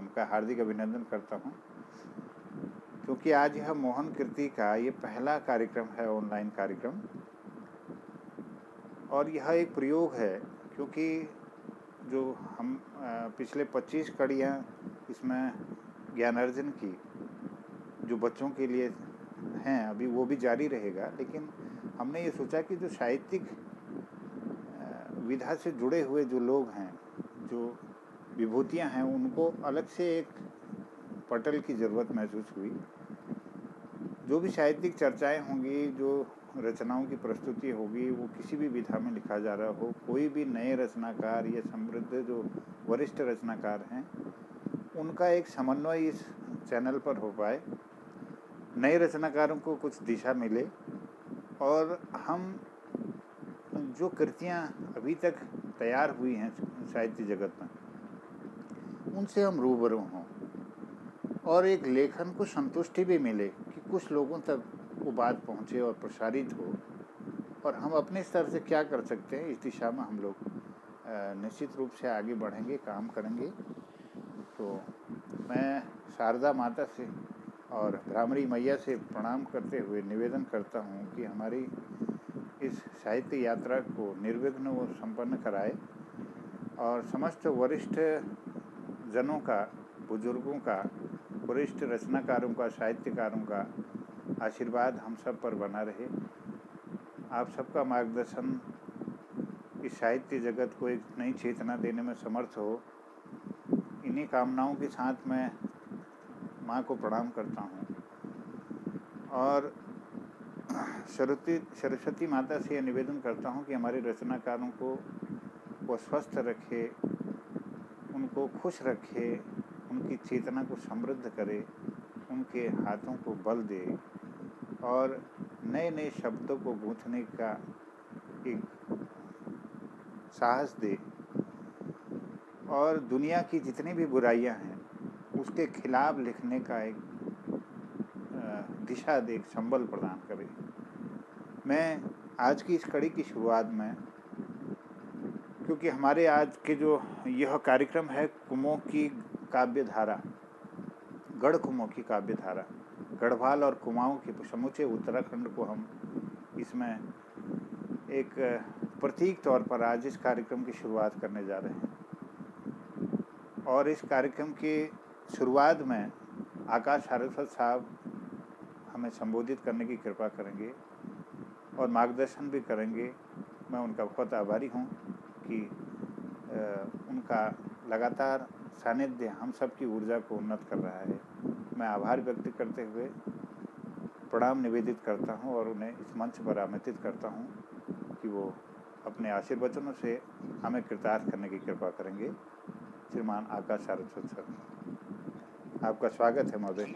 उनका हार्दिक अभिनंदन करता हूँ, क्योंकि आज यह मोहन कीर्ति का ये पहला कार्यक्रम है, ऑनलाइन कार्यक्रम। और यह एक प्रयोग है, क्योंकि जो हम पिछले 25 कड़ियाँ इसमें ज्ञानार्जन की जो बच्चों के लिए हैं, अभी वो भी जारी रहेगा। लेकिन हमने ये सोचा कि जो साहित्यिक विधा से जुड़े हुए जो लोग हैं, जो विभूतियां हैं, उनको अलग से एक पटल की ज़रूरत महसूस हुई। जो भी साहित्यिक चर्चाएं होंगी, जो रचनाओं की प्रस्तुति होगी, वो किसी भी विधा में लिखा जा रहा हो, कोई भी नए रचनाकार या समृद्ध जो वरिष्ठ रचनाकार हैं, उनका एक समन्वय इस चैनल पर हो पाए, नए रचनाकारों को कुछ दिशा मिले और हम जो कृतियाँ अभी तक तैयार हुई हैं साहित्य जगत में, उनसे हम रूबरू हों और एक लेखन को संतुष्टि भी मिले कि कुछ लोगों तक वो बात पहुँचे और प्रसारित हो, और हम अपने स्तर से क्या कर सकते हैं इस दिशा में हम लोग निश्चित रूप से आगे बढ़ेंगे, काम करेंगे। तो मैं शारदा माता से और भ्रामरी मैया से प्रणाम करते हुए निवेदन करता हूँ कि हमारी इस साहित्य यात्रा को निर्विघ्न वो संपन्न कराए और समस्त वरिष्ठ जनों का, बुजुर्गों का, वरिष्ठ रचनाकारों का, साहित्यकारों का आशीर्वाद हम सब पर बना रहे। आप सबका मार्गदर्शन इस साहित्य जगत को एक नई चेतना देने में समर्थ हो। इन्हीं कामनाओं के साथ मैं माँ को प्रणाम करता हूँ और सरस्वती माता से यह निवेदन करता हूँ कि हमारे रचनाकारों को वो स्वस्थ रखे, उनको खुश रखे, उनकी चेतना को समृद्ध करे, उनके हाथों को बल दे और नए नए शब्दों को गूंथने का एक साहस दे और दुनिया की जितनी भी बुराइयां हैं उसके खिलाफ लिखने का एक दिशा दे, संबल प्रदान करे। मैं आज की इस कड़ी की शुरुआत में, क्योंकि हमारे आज के जो यह कार्यक्रम है कुमों की काव्य धारा, गढ़ कुमों की काव्य धारा, गढ़वाल और कुमाऊं के समूचे उत्तराखंड को हम इसमें एक प्रतीक तौर पर आज इस कार्यक्रम की शुरुआत करने जा रहे हैं। और इस कार्यक्रम की शुरुआत में आकाश सारस्वत साहब हमें संबोधित करने की कृपा करेंगे और मार्गदर्शन भी करेंगे। मैं उनका बहुत आभारी हूँ कि उनका लगातार सानिध्य हम सब की ऊर्जा को उन्नत कर रहा है। मैं आभार व्यक्त करते हुए प्रणाम निवेदित करता हूँ और उन्हें इस मंच पर आमंत्रित करता हूँ कि वो अपने आशीर्वचनों से हमें कृतार्थ करने की कृपा करेंगे। श्रीमान आकाश सारस्वत सर, आपका स्वागत है महोदय।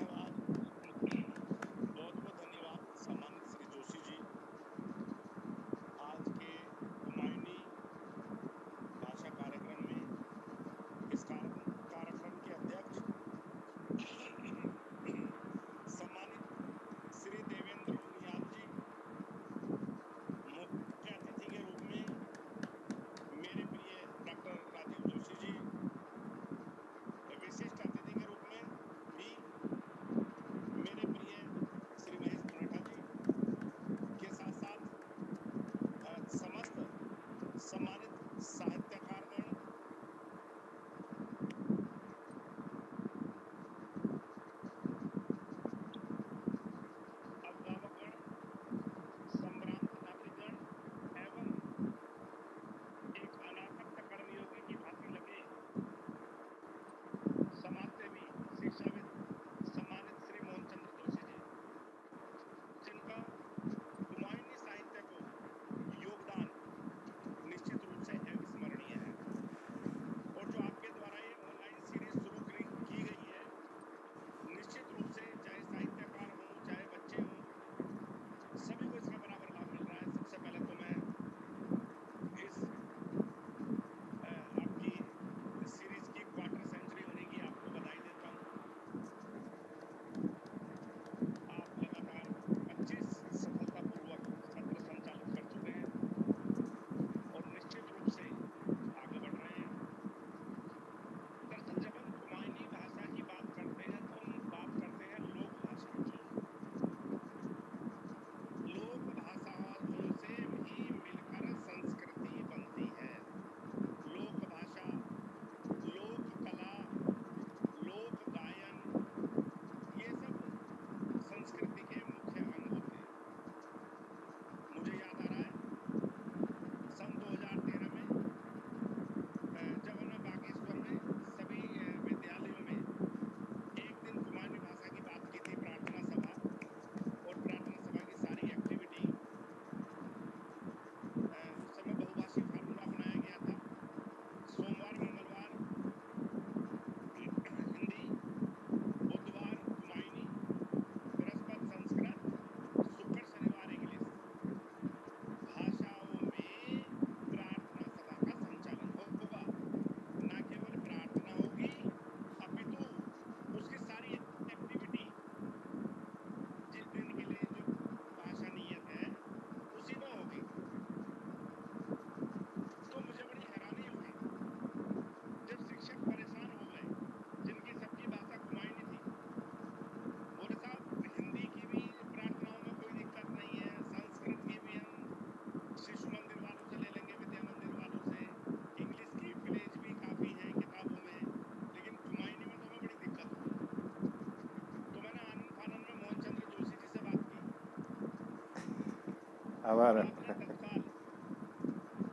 आभार। रात रात तत्काल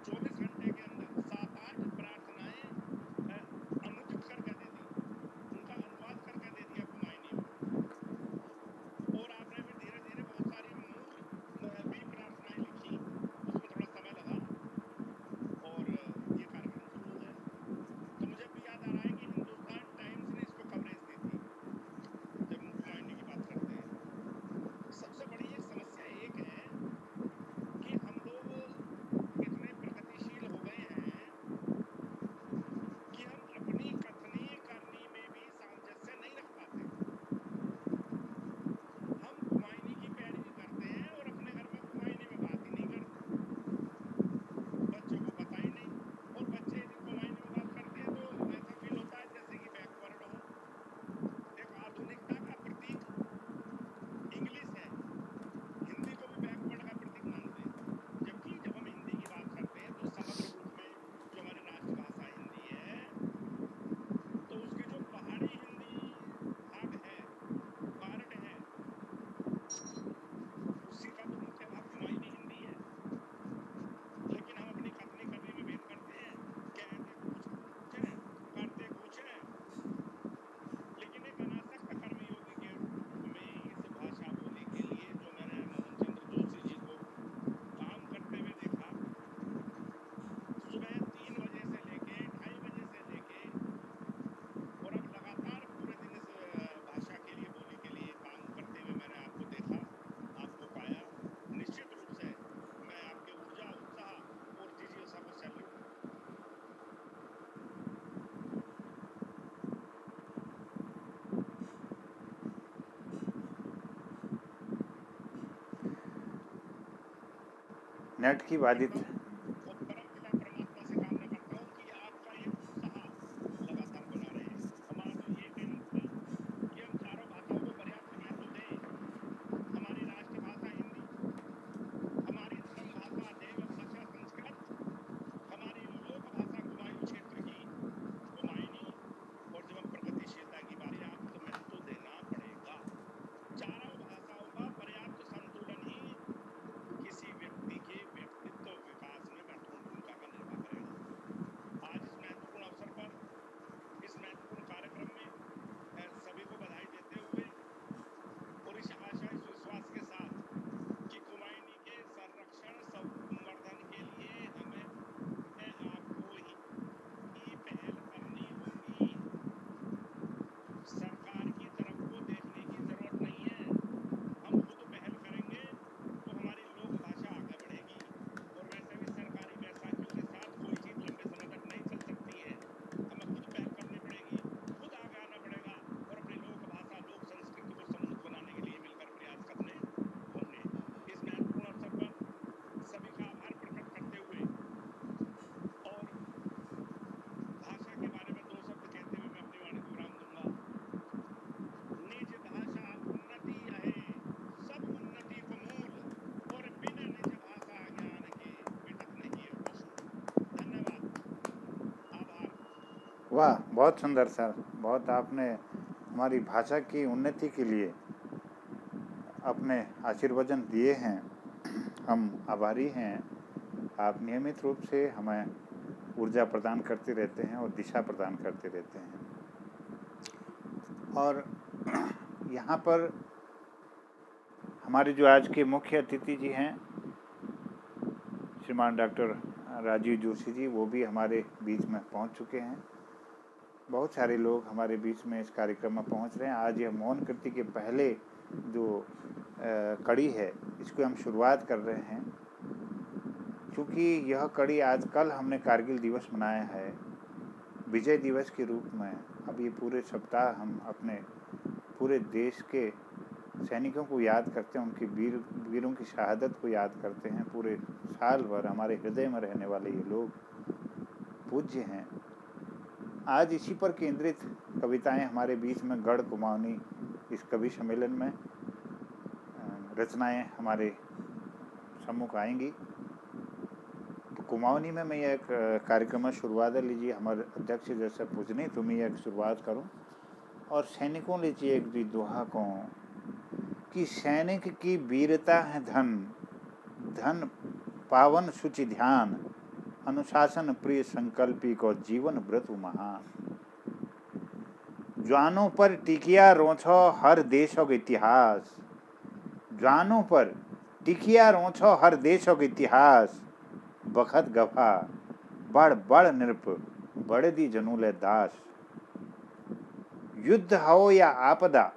24 घंटे के अंदर 7-8 प्रार्थनाएं अनुदित करके दे दी, उनका अनुवाद करके दे दिया कुमायूनी में। और आपने फिर धीरे धीरे बहुत सारी मूल भी प्रार्थनाएं लिखी, उसमें थोड़ा समय लगा और ये कार्यक्रम शुरू हो गया। तो मुझे भी याद आ रहा है कि हिंदुस्तान टाइम्स ने इसको कवरेज दी थी जब हम कुमायूनी की बात करते हैं। सबसे बड़ी एक समस्या एक है कि हम लोग इतने प्रगतिशील हो गए हैं कि हम अपनी कथनी करनी में भी सामंजस्य नहीं रख पाते। हम कुमायूनी की पैरवी करते हैं और अपने घर में कुमायूनी में बात ही नहीं करते, बच्चों को पता ही नहीं। और बच्चे यदि कुमायूनी में बात करते हैं तो ऐसा फील होता है जैसे कि बैकवर्ड हो। एक आधुनिकता का प्रतीक इंग्लिश है, हिंदी को भी बैकवर्ड का प्रतीक मानते हैं। जबकि जब हम हिंदी की बात करते हैं तो समग्र रूप में जो हमारी राष्ट्रभाषा हिंदी है, तो उसकी जो पहाड़ी हिंदी भाग है, पार्ट है, उसी का तो मुख्य भाग कुमायूनी हिंदी है। लेकिन हम अपनी कथनी करने में भेद करते हैं, कहते कुछ हैं, करते कुछ हैं। लेकिन एक अनासक्त कर्मयोगी के रूप में इस भाषा बोली के लिए जो मैंने मोहन चंद्र जोशी जी को काम करते हुए देखा, सुबह 3 बजे से लेके 2:30 बजे से लेके और अब लगातार पूरे दिन इस भाषा के लिए बोली के लिए काम करते हुए मैंने आपको देखा, आपको पाया। निश्चित रूप से मैं आपके ऊर्जा, उत्साह और जिज्ञासा को सैल्यूट। नेट की बाधित और परमपिता परमात्मा से कामना करता हूँ कि आपका ये उत्साह लगातार बना रहे। हमारा तो ये कहना था कि हम चारों भाषाओं को पर्याप्त महत्व दें। हमारी राष्ट्रभाषा हिंदी, हमारी धर्म भाषा देवभाषा संस्कृत, हमारी लोक भाषा कुमायूं क्षेत्र की कुमायूनी, और जब हम प्रगतिशीलता की पर्याप्त महत्व देना पड़ेगा। चारों भाषाओं का पर्याप्त संतुलन ही किसी व्यक्ति के व्यक्तित्व विकास में महत्वपूर्ण भूमिका का निर्वाह करेगा। आज इस महत्वपूर्ण अवसर पर, इस महत्वपूर्ण कार्यक्रम में सभी को बधाई देते हुए और इस आशा, इस विश्वास के साथ कि कुमायूनी के संरक्षण संवर्धन के लिए हमें आपको ही पहल करनी होगी। सरकार की तरफ को देखने की जरूरत नहीं है, हम खुद पहल करेंगे तो हमारी लोक भाषा आगे बढ़ेगी। और वैसे भी सरकारी बैसाखियों के साथ कोई चीज लंबे समय तक नहीं चल सकती है, हमें खुद पहल करनी पड़ेगी, खुद आगे आना पड़ेगा और अपनी लोक भाषा, लोक संस्कृति को समृद्ध बनाने के लिए मिलकर प्रयास करने होंगे। इस महत्वपूर्ण अवसर पर सभी का आभार प्रकट करते हुए और भाषा के बारे में 2 शब्द कहते हुए मैं अपनी वाणी को विराम दूंगा। निज भाषा उन्नति है, सब उन्नति को मूल, और बिन निज भाषा ज्ञान के मिटत नहीं वसूल। धन्यवाद, आभार। वाह, बहुत सुंदर सर। बहुत आपने हमारी भाषा की उन्नति के लिए अपने आशीर्वचन दिए हैं। हम आभारी हैं। आप नियमित रूप से हमें ऊर्जा प्रदान करते रहते हैं और दिशा प्रदान करते रहते हैं। और यहाँ पर हमारे जो आज के मुख्य अतिथि जी हैं, श्रीमान डॉक्टर राजीव जोशी जी, वो भी हमारे बीच में पहुँच चुके हैं। बहुत सारे लोग हमारे बीच में इस कार्यक्रम में पहुँच रहे हैं। आज यह मौन कृति के पहले जो कड़ी है, इसको हम शुरुआत कर रहे हैं, क्योंकि यह कड़ी आज कल हमने कारगिल दिवस मनाया है विजय दिवस के रूप में। अब ये पूरे सप्ताह हम अपने पूरे देश के सैनिकों को याद करते हैं, उनकी वीरों की शहादत को याद करते हैं। पूरे साल भर हमारे हृदय में रहने वाले ये लोग पूज्य हैं। आज इसी पर केंद्रित कविताएं हमारे बीच में गढ़ कुमाऊनी इस कवि सम्मेलन में रचनाएं हमारे सम्मुख आएंगी। तो कुमाऊनी में मैं एक कार्यक्रम में शुरुआत लीजिए, हमारे अध्यक्ष जैसे पूजने तुम्हें एक शुरुआत करूं। और सैनिकों लीजिए एक दोहा को कि सैनिक की वीरता है धन, धन पावन शुचि ध्यान, अनुशासन प्रिय संकल्पी को जीवन व्रतु महान। ज्वानों पर टिकिया रोछो हर देशों के इतिहास, ज्वानों पर टिकिया रोछो हर देशों के इतिहास, बखत गफा बड़ बड़ नृप बड़े दी जनूले दास। युद्ध हो या आपदा,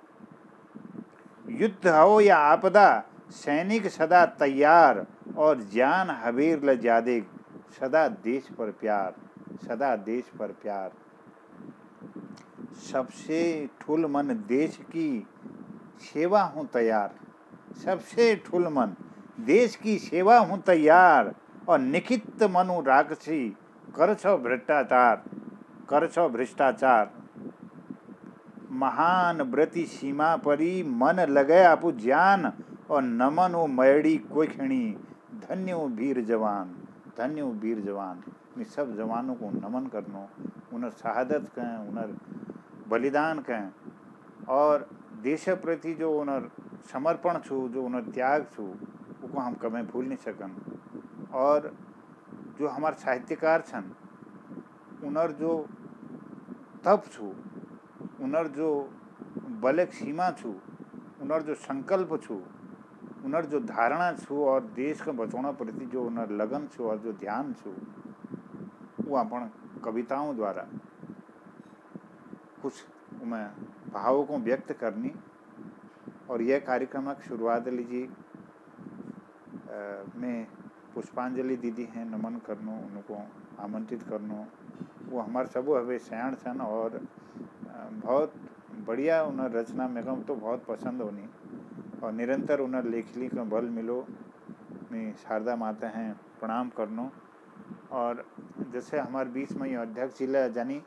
युद्ध हो या आपदा, सैनिक सदा तैयार और जान हबीर ल जादे, सदा देश पर प्यार, सदा देश पर प्यार। सबसे ठुल मन देश की सेवा हूँ तैयार, सबसे ठुल मन देश की सेवा हूँ तैयार, और निखित मनु राक्षसी करछो भ्रष्टाचार, करछो भ्रष्टाचार। महान व्रति सीमा परी मन लगे आपु जान, और नमन ओ मैड़ी कोई खिणी, धन्य ओ वीर जवान, धन्य ओ वीर जवान। इन सब जवानों को नमन करनो, उनर शहादत कहें, उनर बलिदान कहें, और देश प्रति जो उनर समर्पण छू, जो उनर त्याग छू, वो हम कभी भूल नहीं सकन। और जो हमार साहित्यकार छन, उनर जो तप छू, उनर जो बलक सीमा छू, उनर जो संकल्प छू, उनर जो धारणा छू, और देश के बचाने प्रति जो उनर लगन छू और जो ध्यान छू, वो अपन कविताओं द्वारा कुछ मैं भावों को व्यक्त करनी। और यह कार्यक्रम की शुरुआत लीजिए मैं पुष्पांजलि दीदी हैं नमन करनो, उनको आमंत्रित करनो। वो हमारे सब हवे सयाण सन, और बहुत बढ़िया उन्हें रचना में तो बहुत पसंद होनी, और निरंतर उन्हें लेखली का बल मिलो। मैं शारदा माता हैं प्रणाम करनो। और जैसे हमारे बीच में अध्यक्ष जिला जानी,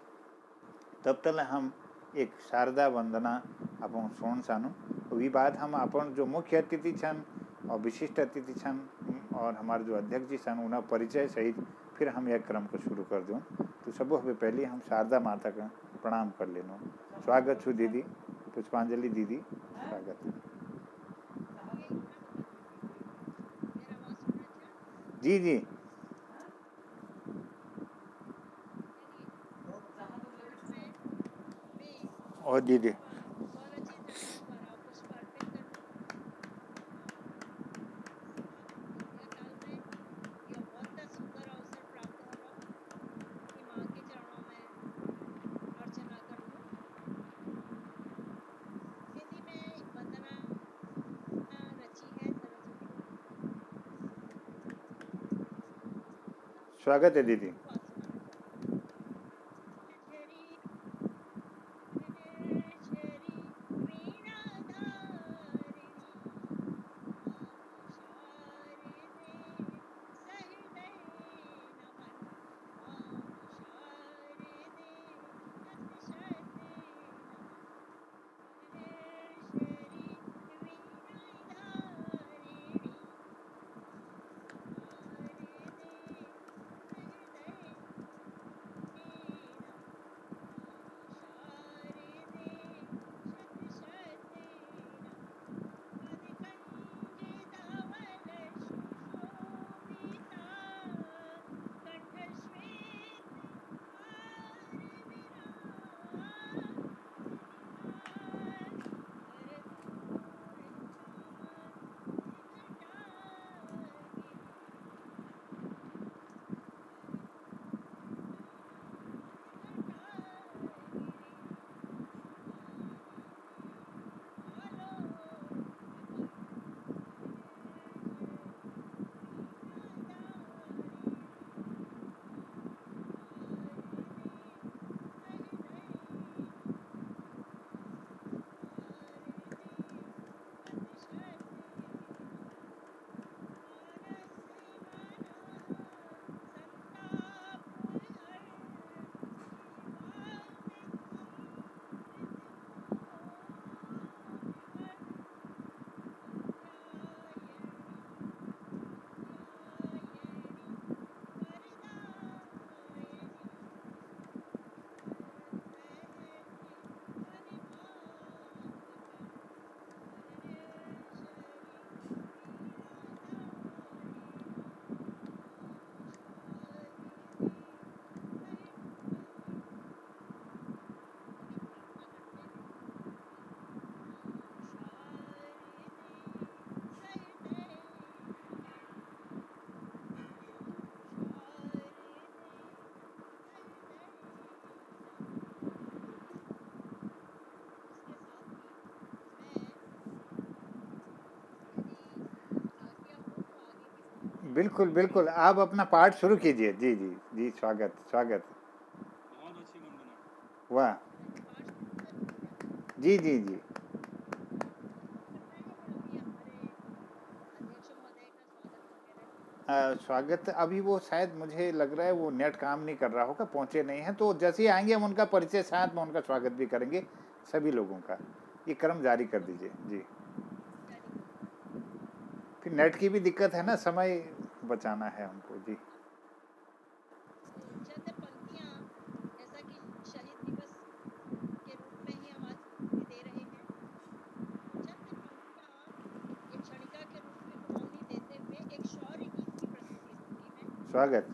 तब तक हम एक शारदा वंदना अपन सोन सानो। वही बात हम अपन जो मुख्य अतिथि छन और विशिष्ट अतिथि छन और हमारे जो अध्यक्ष जी सन, उन्हें परिचय सहित फिर हम यह क्रम को शुरू कर दूँ। तो सब हमें पहले हम शारदा माता का प्रणाम कर लेनो। स्वागत छू दीदी, पुष्पांजलि दीदी, स्वागत। जी जी और दीदी स्वागत है दीदी। बिल्कुल बिल्कुल, आप अपना पाठ शुरू कीजिए। जी जी जी, स्वागत स्वागत। बहुत अच्छी वंदना। वाह। जी जी जी। स्वागत, अभी वो शायद मुझे लग रहा है वो नेट काम नहीं कर रहा होगा, पहुंचे नहीं हैं, तो जैसे ही आएंगे हम उनका परिचय साथ में उनका स्वागत भी करेंगे सभी लोगों का। ये क्रम जारी कर दीजिए जी। फिर नेट की भी दिक्कत है ना, समय बचाना है हमको जी। स्वागत।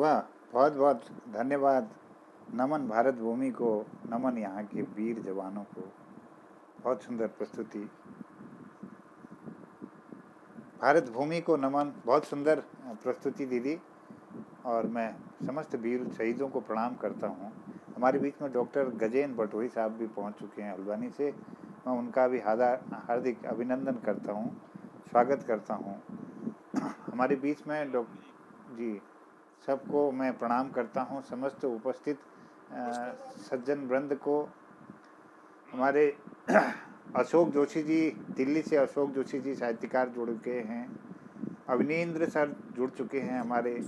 वाह, बहुत बहुत धन्यवाद। नमन भारत भूमि को, नमन यहाँ के वीर जवानों को। बहुत सुंदर प्रस्तुति। भारत भूमि को नमन, बहुत सुंदर प्रस्तुति दीदी। और मैं समस्त वीर शहीदों को प्रणाम करता हूँ। हमारे बीच में डॉक्टर गजेंद्र बटोही साहब भी पहुँच चुके हैं हल्द्वानी से। मैं उनका भी हार्दिक अभिनंदन करता हूँ, स्वागत करता हूँ। हमारे बीच में जी सबको मैं प्रणाम करता हूँ, समस्त उपस्थित सज्जन वृंद को। हमारे अशोक जोशी जी, दिल्ली से अशोक जोशी जी साहित्यकार जुड़ गए हैं। अविनेंद्र सर जुड़ चुके हैं हमारे।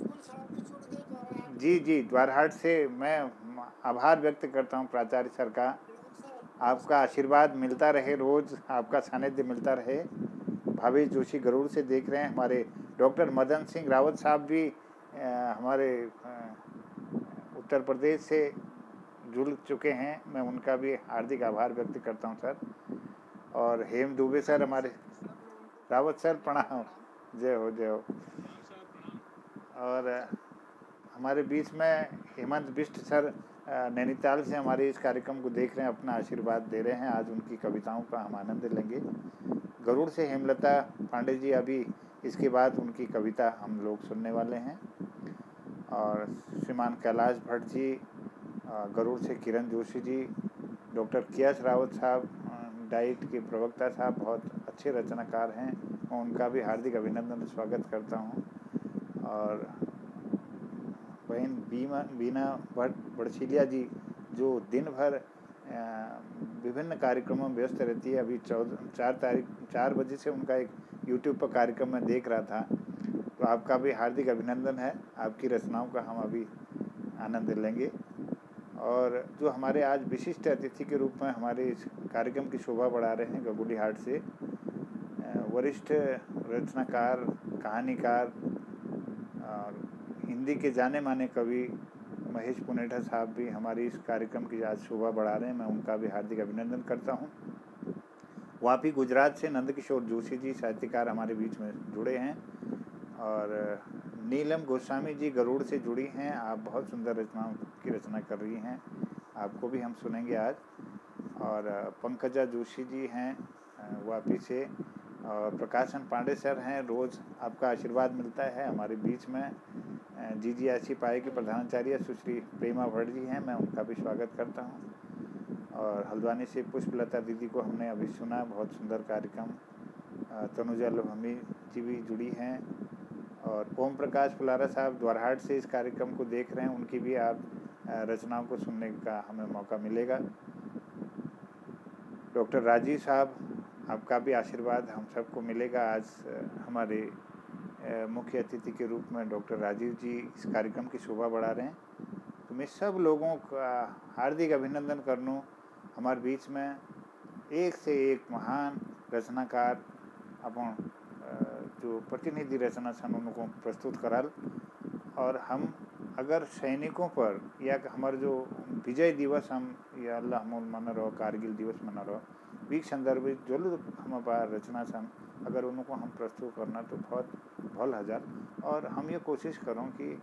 जी, द्वारहाट से मैं आभार व्यक्त करता हूँ प्राचार्य सर का। आपका आशीर्वाद मिलता रहे, रोज आपका सानिध्य मिलता रहे। भावेश जोशी गरुड़ से देख रहे हैं। हमारे डॉक्टर मदन सिंह रावत साहब भी हमारे उत्तर प्रदेश से जुड़ चुके हैं। मैं उनका भी हार्दिक आभार व्यक्त करता हूं सर। और हेम दुबे सर, हमारे रावत सर प्रणाम, जय हो जय हो। और हमारे बीच में हेमंत बिष्ट सर नैनीताल से हमारे इस कार्यक्रम को देख रहे हैं, अपना आशीर्वाद दे रहे हैं। आज उनकी कविताओं का हम आनंद लेंगे। गरुड़ से हेमलता पांडे जी, अभी इसके बाद उनकी कविता हम लोग सुनने वाले हैं। और श्रीमान कैलाश भट्ट जी, गरुड़ से किरण जोशी जी, डॉक्टर केएस रावत साहब, डाइट के प्रवक्ता साहब, बहुत अच्छे रचनाकार हैं। मैं उनका भी हार्दिक अभिनंदन स्वागत करता हूं। और बहन बीना भट्ट बड़छिलिया जी, जो दिन भर विभिन्न कार्यक्रमों में व्यस्त रहती है। अभी 4 बजे से उनका एक यूट्यूब पर कार्यक्रम मैं देख रहा था। तो आपका भी हार्दिक अभिनंदन है। आपकी रचनाओं का हम अभी आनंद लेंगे। और जो हमारे आज विशिष्ट अतिथि के रूप में हमारे इस कार्यक्रम की शोभा बढ़ा रहे हैं, गगुली हाट से वरिष्ठ रचनाकार, कहानीकार और हिंदी के जाने माने कवि महेश पुनेठा साहब भी हमारी इस कार्यक्रम की आज शोभा बढ़ा रहे हैं। मैं उनका भी हार्दिक अभिनंदन करता हूं। वापी गुजरात से नंदकिशोर जोशी जी साहित्यकार हमारे बीच में जुड़े हैं। और नीलम गोस्वामी जी गरुड़ से जुड़ी हैं। आप बहुत सुंदर रचनाओं की रचना कर रही हैं, आपको भी हम सुनेंगे आज। और पंकजा जोशी जी हैं वापी से। और प्रकाशन पांडे सर हैं, रोज़ आपका आशीर्वाद मिलता है हमारे बीच में। जीजीआईसी पाए के प्रधानाचार्य सुश्री प्रेमा भट्ट जी हैं, मैं उनका भी स्वागत करता हूं। और हल्द्वानी से पुष्पलता दीदी को हमने अभी सुना, बहुत सुंदर कार्यक्रम। तनुजा लोहमी जी भी जुड़ी हैं। और ओम प्रकाश फुलारा साहब द्वारहाट से इस कार्यक्रम को देख रहे हैं, उनकी भी आप रचनाओं को सुनने का हमें मौका मिलेगा। डॉक्टर राजीव साहब, आपका भी आशीर्वाद हम सबको मिलेगा। आज हमारे मुख्य अतिथि के रूप में डॉक्टर राजीव जी इस कार्यक्रम की शोभा बढ़ा रहे हैं। तो मैं सब लोगों का हार्दिक अभिनंदन करनूँ। हमारे बीच में एक से एक महान रचनाकार अपन जो प्रतिनिधि रचना सन उनको प्रस्तुत कराल। और हम अगर सैनिकों पर या हमारे जो विजय दिवस हम या अल्लाह हम मना रहो, कारगिल दिवस मना रहो, वीक संदर्भित जो लोग हम रचना सन अगर उनको हम प्रस्तुत करना तो बहुत भल हजार। और हम ये कोशिश करों कि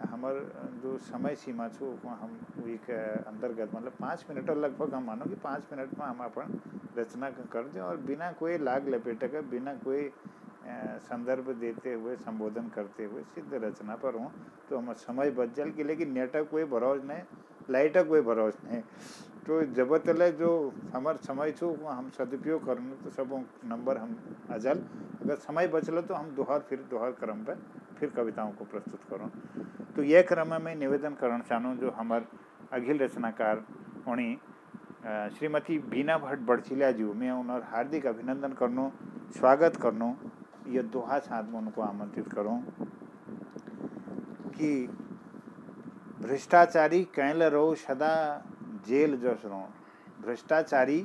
हमार जो समय सीमा छो हम वीक अंतर्गत मतलब 5 मिनट लगभग हम मानो कि 5 मिनट में हम अपन रचना कर दें। और बिना कोई लाग लपेटे के, बिना कोई संदर्भ देते हुए, संबोधन करते हुए सिद्ध रचना पर हों तो हमारा समय बच जाए कि। लेकिन नेटक कोई भरोस नहीं, लाइटक कोई भरोस नहीं। तो जब तले जो हमार समय छो हम सदुपयोग करने तो सब नंबर हम अजल। अगर समय बचल तो हम दोहर क्रम पर फिर कविताओं को प्रस्तुत करूँ। तो यह क्रम में निवेदन करना चाहूँ जो हमार अखिल रचनाकार होनी श्रीमती बीना भट्ट बड़चिलिया जी, मैं उन्हें हार्दिक अभिनंदन करनूँ, स्वागत करनूँ। ये दोहा साथ में उनको आमंत्रित करूँ कि भ्रष्टाचारी कैल रहो सदा जेल जस रोण। भ्रष्टाचारी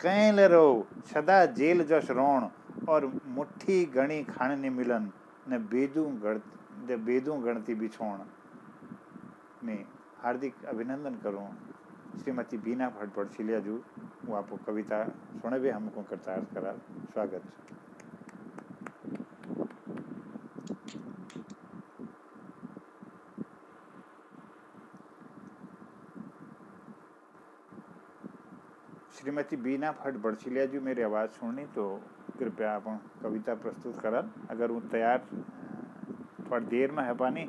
कैल रहो सदा जेल जस रोण। और मुट्ठी गणी खाने ने मिलन न बेदू गणती बिछोण। में हार्दिक अभिनंदन करूँ श्रीमती बीना भट्ट बड़चिलिया जी। वो आपको कविता सुने हमको कृतार्थ करा। स्वागत। श्रीमती बीना भट्ट बड़चिलिया जी मेरी आवाज़ सुननी तो कृपया आप कविता प्रस्तुत करल। अगर वो तैयार थोड़ी देर में है पानी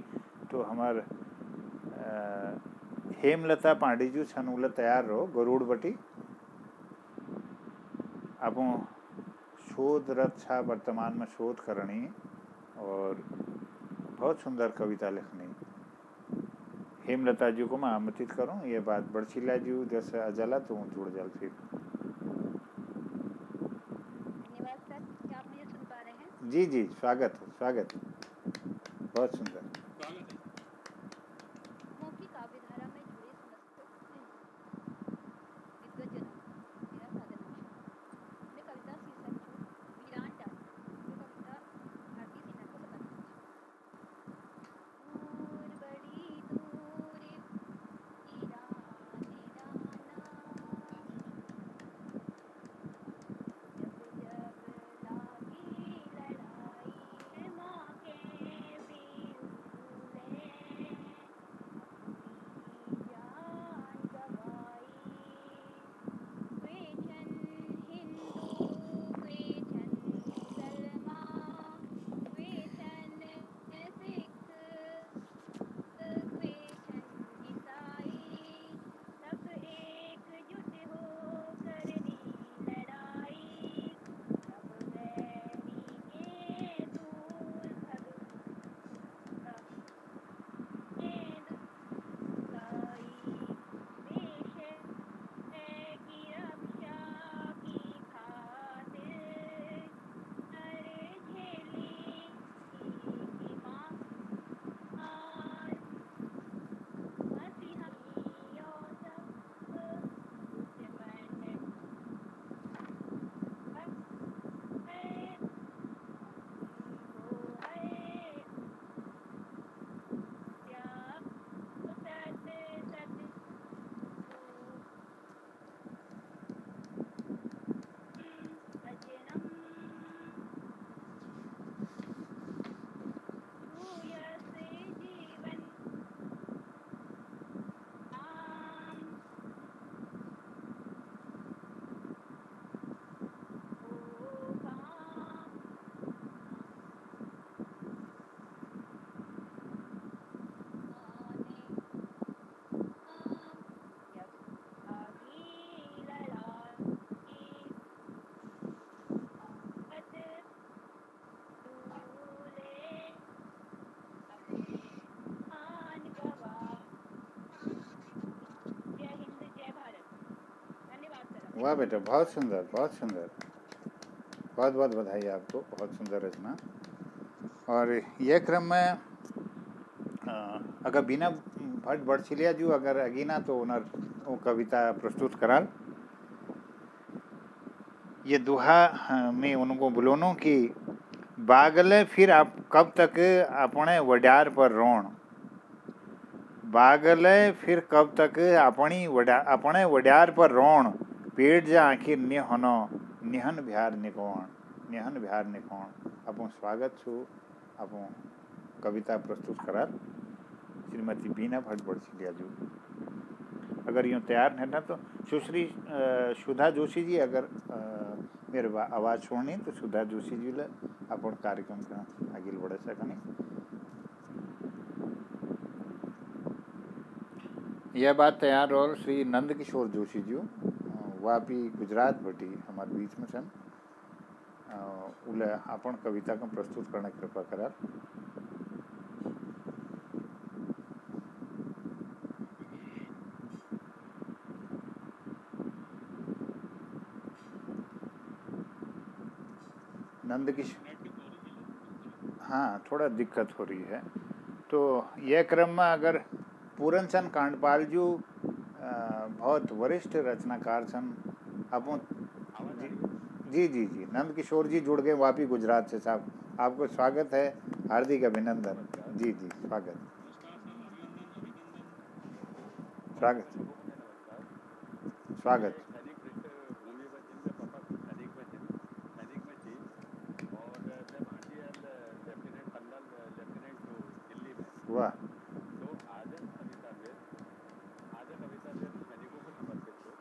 तो हमार हेमलता पांडे जी छन उला तैयार रहो गरुड़ बटी। आप शोधरत छा वर्तमान में शोध करनी और बहुत सुंदर कविता लिखनी। हेमलता जी को मैं आमंत्रित करूं। ये बात बड़चिलिया जी जैसे अजला तो जुड़ जल फिर। धन्यवाद सर, क्या आप मुझे सुन पा रहे हैं? जी जी, स्वागत है, स्वागत है, बहुत सुंदर। मौखिक काव्यधारा में जुड़े समस्त विद्वजनों को मेरा सादर नमस्कार। मैं कविता शीर्षक जो वीरान डाली, जो कविता भारती सिन्हा को समर्पित है। दूर बड़ी दूर ईरान ईराना, जब जब लागी लड़ाई माँ के वीर फूले, अपनी जान गवाई। क्वेश्चन हिंदू, क्वेश्चन मुसलमान, क्वेश्चन सिख, क्वेश्चन ईसाई, सब एकजुट हो करनी लड़ाई। सब बैरी के दूर देश की रक्षा की खातिर हर झेली की मार। हंसी हमियों सब दुश्मन है, वो है त्याग सत सत सजनम भूयस जीवन आम ओ काम आने जब आगी लड़ाई पत दूले, अपनी आन गवा। जय हिंद, जय भारत। धन्यवाद सर। वाह बेटा, बहुत सुंदर, बहुत सुंदर, बहुत बहुत बधाई आपको, बहुत सुंदर रचना। और यह क्रम में अगर बीना भट्ट बड़चिलिया जी अगर अगीना तो उनर वो कविता प्रस्तुत कराल। ये दुहा में उनको बुलोनो कि बागले फिर आप कब तक अपने वड्यार पर रोण, बागले फिर कब तक अपने वड्यार पर रोण, पेट जा आखिर निहनो निहन बिहार निकोण। अपो स्वागत छू, अपो कविता प्रस्तुत कराल श्रीमती बीना भट्ट बड़चिलिया जी। अगर यूँ तैयार है ना तो सुश्री सुधा जोशी जी अगर मेरे आवाज़ छोड़नी तो सुधा जोशी जी ले अपन कार्यक्रम का आगे बढ़ा सकनी। यह बात तैयार रहो श्री नंद किशोर जोशी जी, वापी गुजरात बटी हमारे बीच में सन। उले अपन कविता का प्रस्तुत करने कृपा करा। नंद किशोर, हाँ थोड़ा दिक्कत हो रही है। तो यह क्रम में अगर पूरन चंद कांडपाल जी बहुत वरिष्ठ रचनाकार सन, अपन जी जी जी नंद किशोर जी जुड़ गए वापी गुजरात से। साहब आपको स्वागत है, हार्दिक अभिनंदन। जी जी स्वागत स्वागत स्वागत। वाह, तो आज कविता में सैनिकों को समर्पित हो।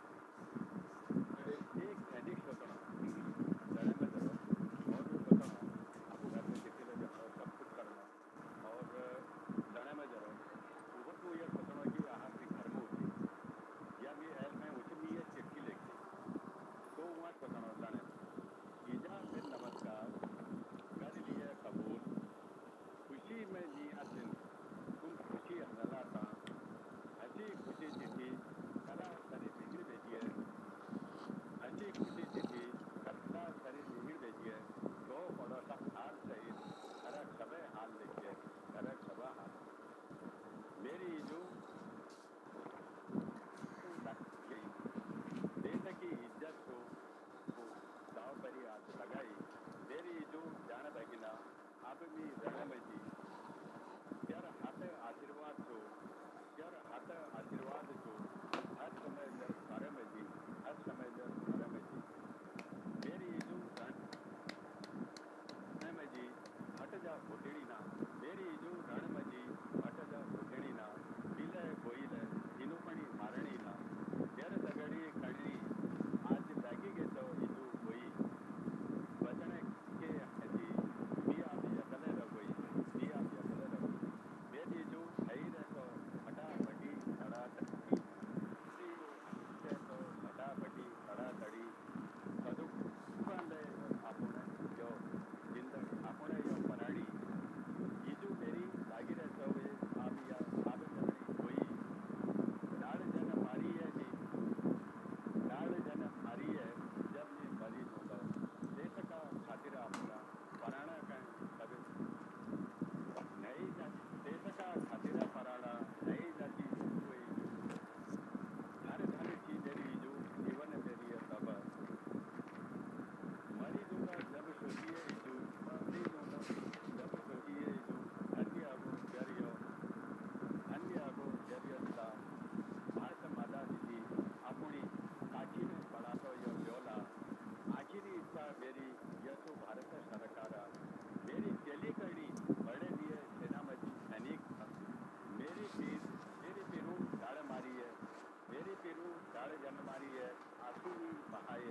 મારે જન્મ મારી है आंसू भी बहाए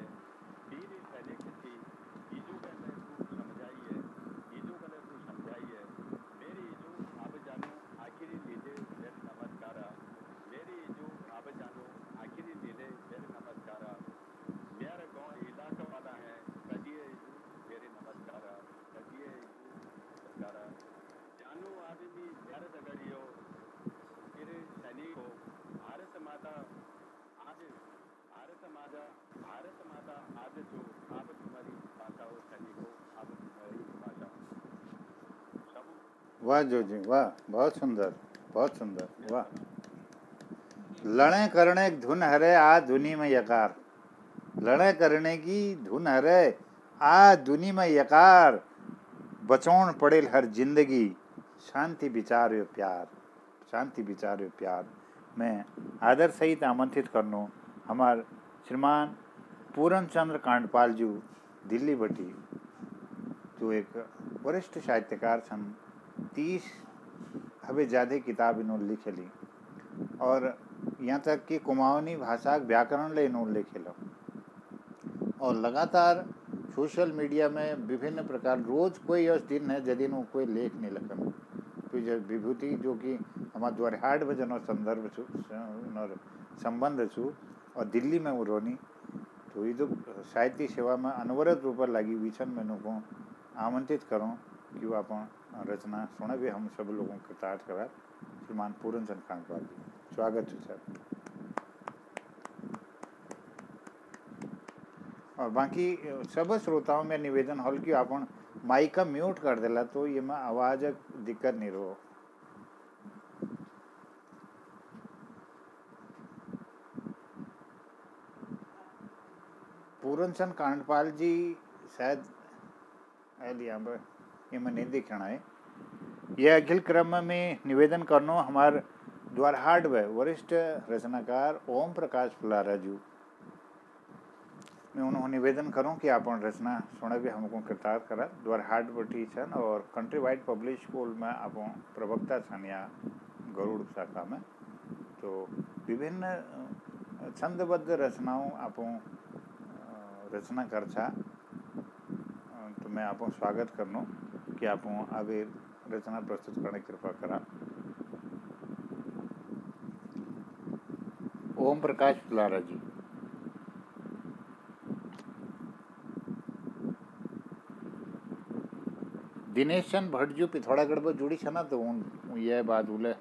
वीर सैनिक थी ईजू कने तू समझाई है ईजू कने तू समझाई है मेरी ईजू अब जानो आखिरी लीले मेरे नमस्कारा मेरी ईजू अब जानो आखिरी लीले मेरे नमस्कारा मेरा गाँव इलाका वाला है कजिए ईजू मेरे नमस्कारा कजिए ईजू नमस्कारा जानू आदमी मेरे दगड़ियो मेरे सैनिको भारत माता आज भारत माता आज जो आप तुम्हारी भाषा हो सैनिको आप तुम्हारी भाषा सब वाह जो जी वाह, बहुत सुंदर, बहुत सुंदर, वाह। लड़े करने की धुन हरे आ धुनी में यकार, लड़े करने की धुन हरे आ धुनी में यकार, बचौन पड़ेल हर जिंदगी शांति विचार यो प्यार, शांति विचार यो प्यार। मैं आदर सहित आमंत्रित करनो हमार श्रीमान पूरन चंद्र कांडपाल जी दिल्ली बटी, जो एक वरिष्ठ साहित्यकार छन। 30 हवे ज़्यादा किताब इन्होंने लिखेली और यहाँ तक कि कुमाऊनी भाषा व्याकरण ले इन्होंने लिखेलो और लगातार सोशल मीडिया में विभिन्न प्रकार रोज कोई उस दिन है जदिन कोई लेख नहीं लिखन। तो जो विभूति जो कि हमारे द्वारहाट में जनो संदर्भ छु और संबंध छु और दिल्ली में वो रोनी, तो ये तो साहित्य सेवा में अनवरत रूप लगी विचन मैंने को आमंत्रित करूँ कि वो अपन रचना सुने भी हम सब लोगों के ताज करा। श्रीमान पूरन चंद्र कांडपाल जी, स्वागत है सर। और बाकी सब श्रोताओं में निवेदन हल कि अपन माइक का म्यूट कर देला तो ये में आवाज दिक्कत नहीं रहो। पूरन चंद्र कांडपाल जी शायद ये में नहीं दिखना है। यह अखिल क्रम में निवेदन करनो हमार द्वारहाट व वरिष्ठ रचनाकार ओम प्रकाश फुलारा जी, मैं उन्होंने निवेदन करूं कि आप रचना सुने भी हमको कृतार्थ करा। द्वारहाट बटी छन और कंट्री वाइड पब्लिश स्कूल में आप प्रवक्ता छन या गरुड़ शाखा में, तो विभिन्न छंदबद्ध रचनाओं आप रचना कर छा। तो मैं आप स्वागत करनो कि आप आगे रचना प्रस्तुत करने कृपा करा। ओम प्रकाश फुलारा जी। दिनेश चंद भट्ट जो पिथौरागढ़ पर जुड़ी छना, तो यह बात बोले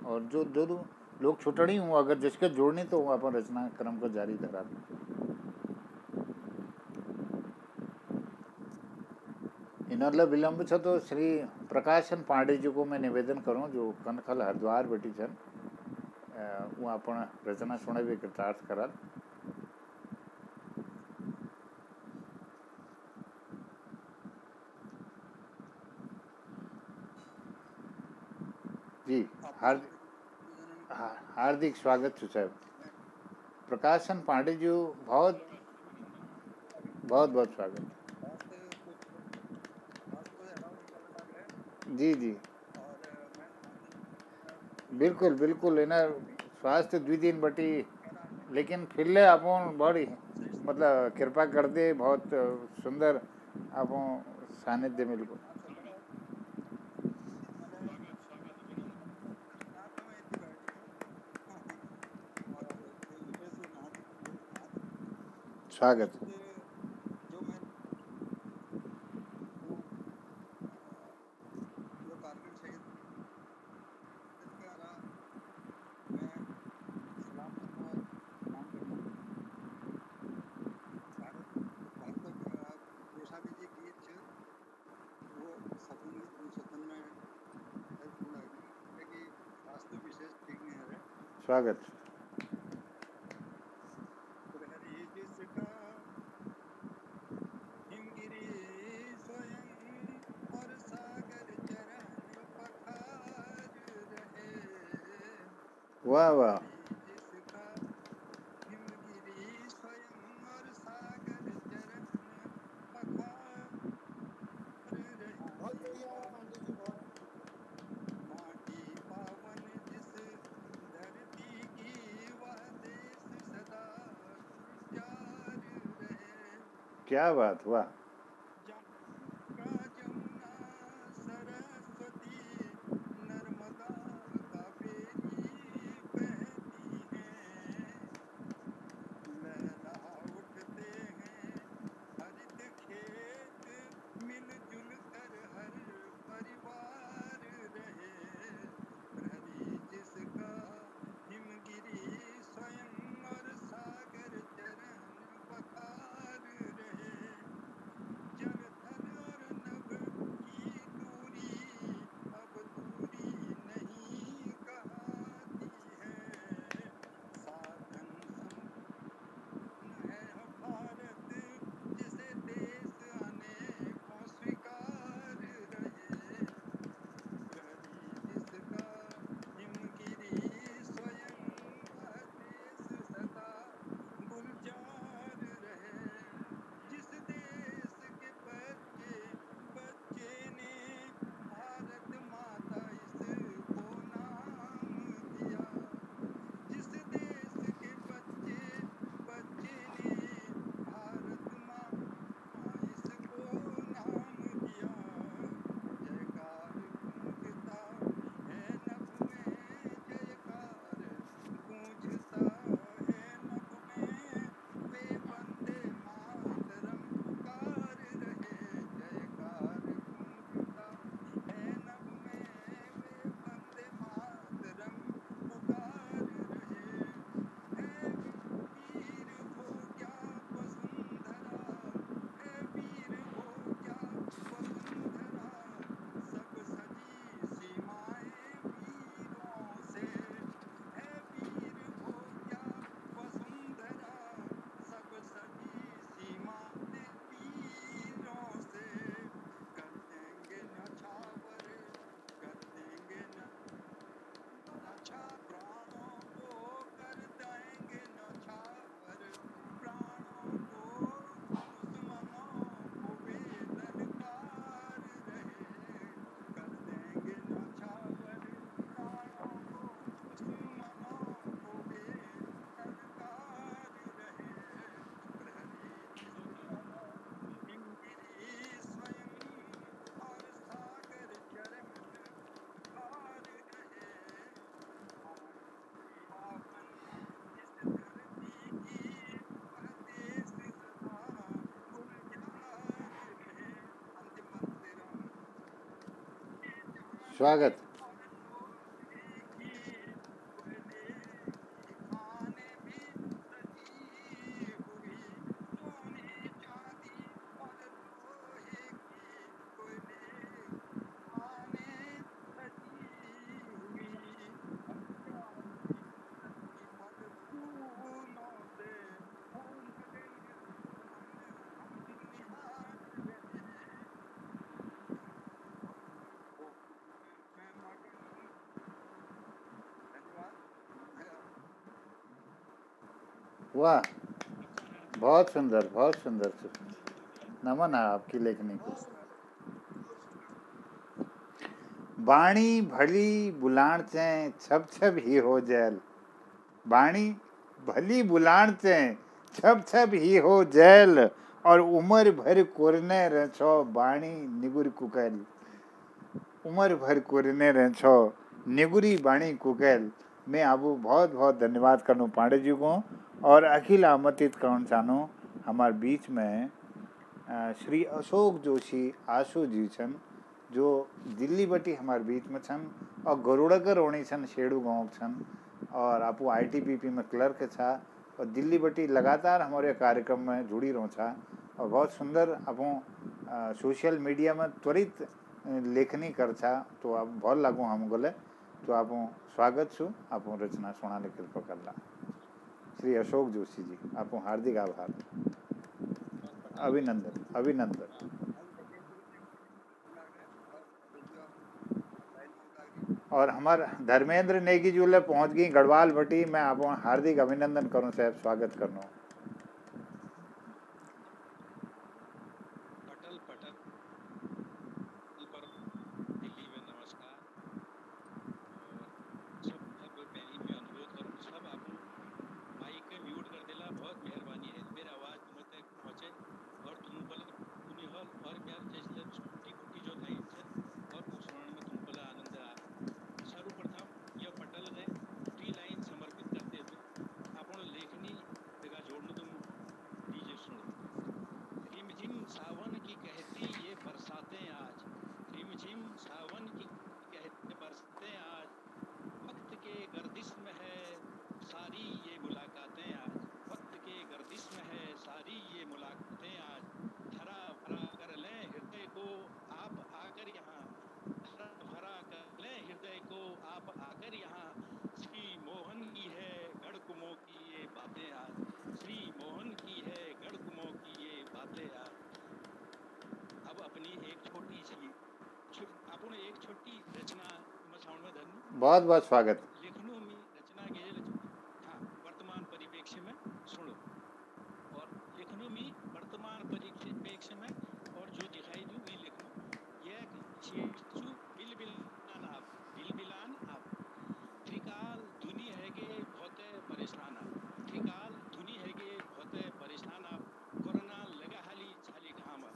और जो जो लोग छुटड़ी हूँ अगर जिसके जोड़नी तो अपन रचना क्रम को जारी धरा। इनला विलंब छ तो श्री प्रकाशन पांडे जी को मैं निवेदन करूं जो कनखल हरिद्वार बेटी छन, वो अपन रचना सुने भी कृतार्थ करा। जी हार्दिक स्वागत है साहब। प्रकाशन पांडे जी बहुत बहुत बहुत स्वागत। जी जी बिल्कुल बिल्कुल है ना, स्वास्थ्य द्विदिन बटी लेकिन फिर ले आप बड़ी मतलब कृपा कर दे, बहुत सुंदर आप सानिध्य मिल को स्वागत। स्वागत। वाह वाह, क्या बात हुआ। गंगा जमुना सरस्वती नर्मदा कावेरी बहती हैं, लहरा उठते हैं हरित खेत, मिलजुल कर हर परिवार रहे, प्रहरी जिसका हिमगिरी स्वयं और सागर चरण पखार रहे, जल थल और नभ की दूरी अब दूरी नहीं कहाती है, साधन है भारत जिसे देश अनेकों स्वीकार रहे, प्रहरी जिसका हिमगिरी स्वयं वह देश सदा गुलजार रहे, जिस देश के बच्चे बच्चे ने भारत माता इसको नाम दिया, जिस देश के बच्चे बच्चे ने भारत माँ इसको नाम दिया, जयकार गूंजता है नभ में, जयकार गूंजता है नभ में, वे वंदे मातरम पुकार रहे, जयकार गूंजता है नभ में, वे वंदे मातरम पुकार रहे, है वीर हो क्या वसुंधरा, है वीर हो क्या वसुंधरा, सब सजी सीमाएं वीरों से, है वीर हो क्या वसुंधरा, सब सजी सीमाएं वीरों से, कर देंगे न्यौछावर, कर देंगे प्राणों को कर देंगे न्यौछावर, प्राणों को दुश्मनों को वे ललकार रहे, कर देंगे न्यौछावर, प्राणों को दुश्मनों को वे ललकार रहे, प्रहरी जिसका हिमगिरी स्वयं और सागर चरण पखार रहे, पावन इस धरती की वह देश सदा गुलजार रहे, अंतिम मंदिरम स्वागत। और लोहे की कोयले की खाने भी सजी हुई, सोने चांदी और लोहे की कोयले की खाने सजी हुई, हरियाली की फल फूलों से हम निहार रहे, मैं मगन। धन्यवाद। वाह, बहुत सुंदर, बहुत सुंदर। नमन है आपकी लेखनी को। बाणी भली बुलाण चें छब छब ही हो जैल, बाणी भली बुलाण चें छब छब ही हो जैल, और उमर भर कोरने रछो बाणी निगुर कुकैल, उमर भर कोरने रछो निगुरी बाणी कुकैल। मैं आपको बहुत बहुत धन्यवाद करूँ पांडे जी को, और अखिल आमंत्रित करण चाहूँ हमारे बीच में श्री अशोक जोशी आशु जी छन, जो दिल्ली बटी हमारे बीच में छन, और गरुड़कर ओणी छन शेड़ू गाँव छन, और आपू ITBP में क्लर्क छा, और दिल्ली बटी लगातार हमारे कार्यक्रम में जुड़ी रहो छा, और बहुत सुंदर आपू सोशल मीडिया में त्वरित लेखनी कर छा, तो आप बहुत लागू हम बोले, तो आप स्वागत छू, आप रचना सुनाने कृपा करला। श्री अशोक जोशी जी, आपको हार्दिक आभार, अभिनंदन, अभिनंदन। और हमारे धर्मेंद्र नेगी जी ले पहुंच गई गढ़वाल भट्टी, मैं आपको हार्दिक अभिनंदन करूं साहब, स्वागत करूं। पटल पटल पर दिल्ली में नमस्कार, और सब पहली में अनुरोध करूँ सब आप माइक के म्यूट कर देला, बहुत मेहरबानी है, मेरी आवाज़ तुम तक पहुँचे और बहुत बहुत स्वागत। लेखनों में रचना के हाँ वर्तमान परिप्रेक्ष्य में सुनो और लेखनों में वर्तमान परिप्रेक्ष्य में और जो दिखाई दू वही लिखो। यह चेतु बिलबिलान आप त्रिकाल धुनी है के बहुत परेशान आप त्रिकाल धुनी है के बहुत परेशान आप कोरोना लगा हाली छाली घाम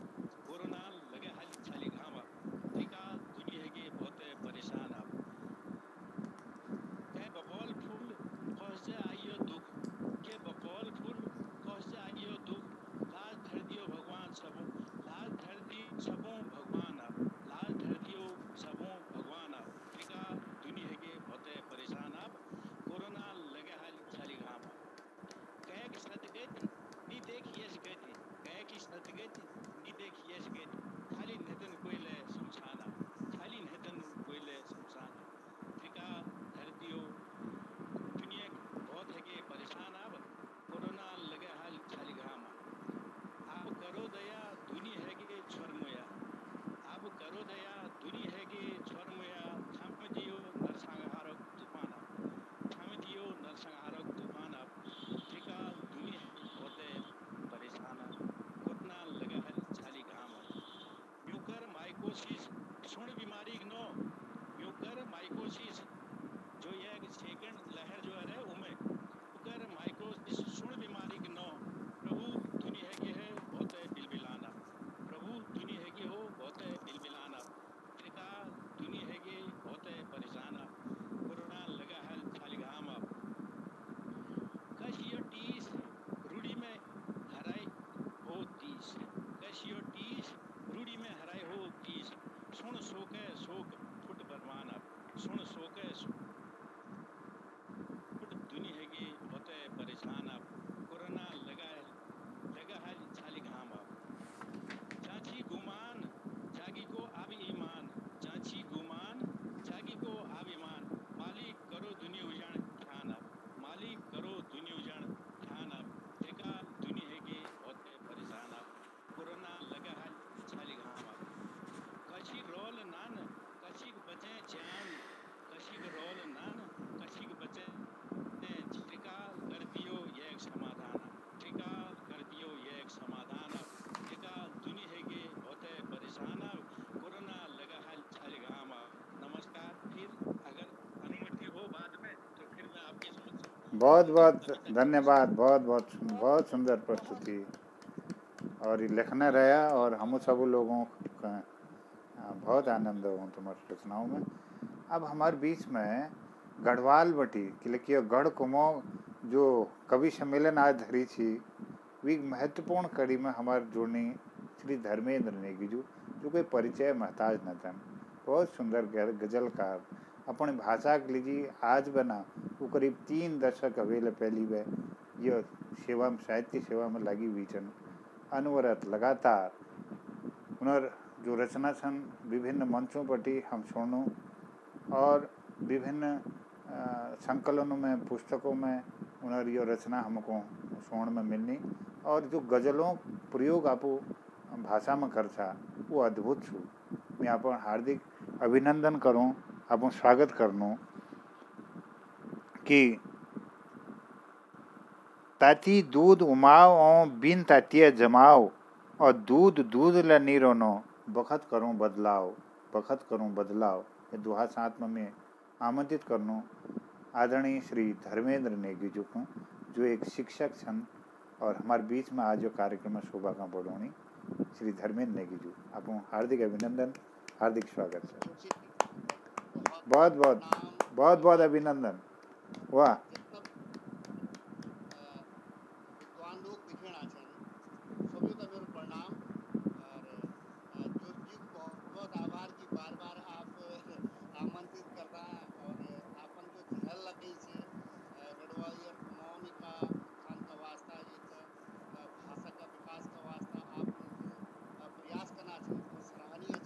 कोरोना लगा हाली छाली घाम त्रिकाल धुनी है के बहुत परेशान आप के बबौल फूल खस से आइयो दुख के बबौल फूल खस से आइयो दुख लाल धर दियो भगवान सबों लाल धर दी सबों भगवान आप लाल धर दियो सबों भगवान आप त्रिकाल धुनी है के बहुत परेशान आप कोरोना लगे हाली छाली घाम कह कि सदगत नी देख यश गति कह कि सदगत नी देख यश गति खाली निधन कोयले शमशान खाली निधन कोयले शमशान त्रिकाल धर दियो दुनिया बहुत है के परेशान अब कोरोना लगे हाल खाली घाम आप करो दया दुनी है के छोरमोया आप करो दया दुनी है के छोरमोया थाम दियो नरसंहारक तूफान थाम दियो नरसंहारक तूफान त्रिकाल दुनी है बहुत परेशान कोरोना लगे हाल खाली घाम म्यूकर माइकोसिस सुन बीमारी नो म्यूकर माइकोसिस जो ये सेकंड लहर जो है उमें उकर माइकोसिस सुन बीमारी की नो प्रभु दुनी है कि है बहुत बिलबिलाना प्रभु दुनी है कि हो बहुत बिलबिलाना त्रिकाल दुनी है कि बहुत परेशान कोरोना लगा है खाली घाम कशियो टीस रूढ़ी में हराई हो तीस कशियो टीस रूढ़ी में हराई हो तीस सुन सोके शोक फुट बरमान सुन सोके फुट दुनी है कि बहुत परेशान कोरोना लगा है छाली घाम चाची गुमान जागी को आब ईमान चाची गुमान जागी को आब ईमान मालिक करो दुनिया उजान ध्यान मालिक करो दुनिया उजान ध्यान त्रिकाल दुनी है कि बहुत परेशान कोरोना लगा है छाली घाम कशी रोल नान कशी बचे जान कशी रोल नान कशी बचे त्रिकाल कर दियो ये एक समाधान त्रिकाल कर दियो ये एक समाधान त्रिकाल दुनी है कि बहुत परेशान कोरोना लगा है छाली घाम नमस्कार फिर अगर अनुमति हो बाद में तो फिर मैं आपकी समझ बहुत बहुत धन्यवाद। बहुत सुंदर प्रस्तुति और ये लिखना रहा और हम सब लोगों का बहुत आनंद हो तुम्हारी रचनाओं में। अब हमारे बीच में गढ़वाल बटी कि गढ़ कुमो जो कवि सम्मेलन आज धरी थी वी महत्वपूर्ण कड़ी में हमारे जोड़नी श्री धर्मेंद्र नेगी जो कोई परिचय महताज न थन। बहुत सुंदर गजलकार अपनी भाषा के लिए आज बना वो करीब 3 दशक अवेले पहली वे ये सेवा में साहित्य सेवा में लगी हुई छन अनवरत लगातार उनर जो रचना छन विभिन्न मंचों पर हम सुनूं और विभिन्न संकलनों में पुस्तकों में उनर ये रचना हमको सुनने में मिलनी और जो गज़लों प्रयोग आप भाषा में करता वो अद्भुत छू। मैं आप हार्दिक अभिनंदन करूं आप स्वागत करनू कि ताती दूध उमाओ और बिन तातिया जमाओ और दूध ला नीरो नो बखत करूं बदलाव ये दुहा साथ में आमंत्रित करनू आदरणीय श्री धर्मेंद्र नेगी जी को जो एक शिक्षक छन और हमारे बीच में आज जो कार्यक्रम में शोभा का बढ़ोनी श्री धर्मेंद्र नेगी जी आप हार्दिक अभिनंदन हार्दिक स्वागत सर। बहुत अभिनंदन। वाह विद्वान लोग दिखेना चाहिए सभी का मेरे प्रणाम और जो जी बहुत आभार की बार आप आमंत्रित कर रहा है और आपन जो झल लगी से गढ़वालिया मौनी का खान का वास्ता एक भाषा का विकास का वास्ता आप प्रयास करना चाहिए तो सराहनीय है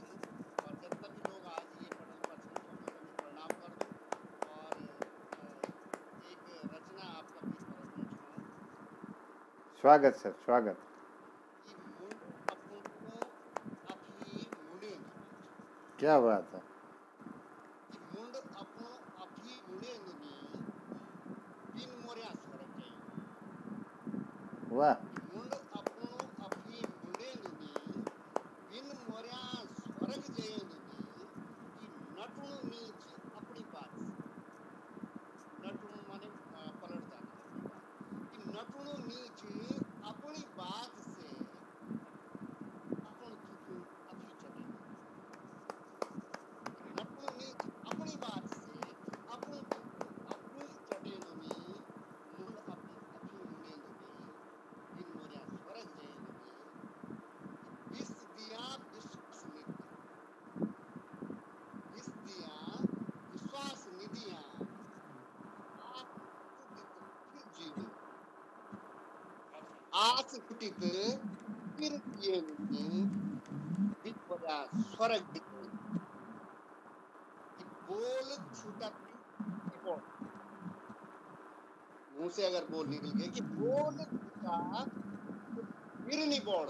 और जितना भी लोग आज ये पढ़ल पर प्रणाम कर दो और एक रचना आपका बीच पर सुनाऊं। स्वागत सर स्वागत। मुंड क्या बात है। मुंड अपनो अभी वाह मुंड अपुणु अफी मुंडेनुनी बिन मोर्या स्वर्ग जयनुनी कि नटुणु नीच अपनी बात से। नटुणु माने पलट जाना अपनी बात कि नटुणु नीच अपनी बात से अपन चुकू अफी चढ़े। नटुणु नीच अपनी बात से अपन चुकू अपनी चढ़े नुनी मुंड अफी अफी मुंडे नुनी बिन मोर्या स्वर्ग जयनुनी विष दिया विश्वास निधि विष दिया विश्वास निधियां आस कुटित फिर जीवे आस कुटित फिर जिए बिन मोर्या स्वर्ग जयनुनी कि बोल छूटा निकोल मुंह से अगर बोल निकल गए कि बोल छूटा फिर निकोल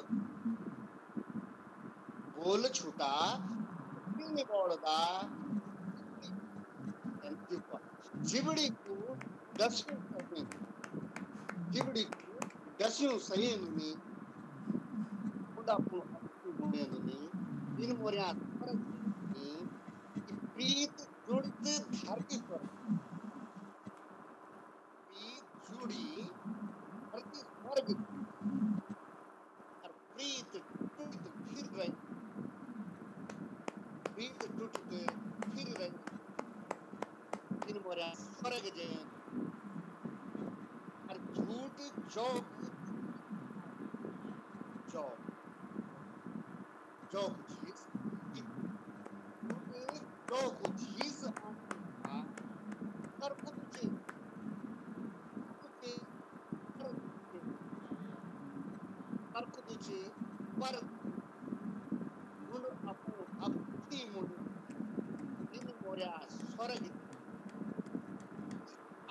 बोल छूटा फिर निकोलदा जिबड़ी को दस्यु सही जिबड़ी को दस्यु सही नुनी मुंडा पुण अपनी मुंडे नुनी बिन मोर्या स्वर्ग नुनी कि प्रीत जुड़त धरती पर प्रीत जुड़ी धरती स्वर्ग और प्रीत टूटत फिर रही प्रीत टूटत फिर रही बिन मोर्या स्वर्ग जयन और झूठ चौक चौक चौक चीज चौक चीज कर कुछ कर कुछ पर मुंड अपनी मुंड बिन मोर्या स्वर्ग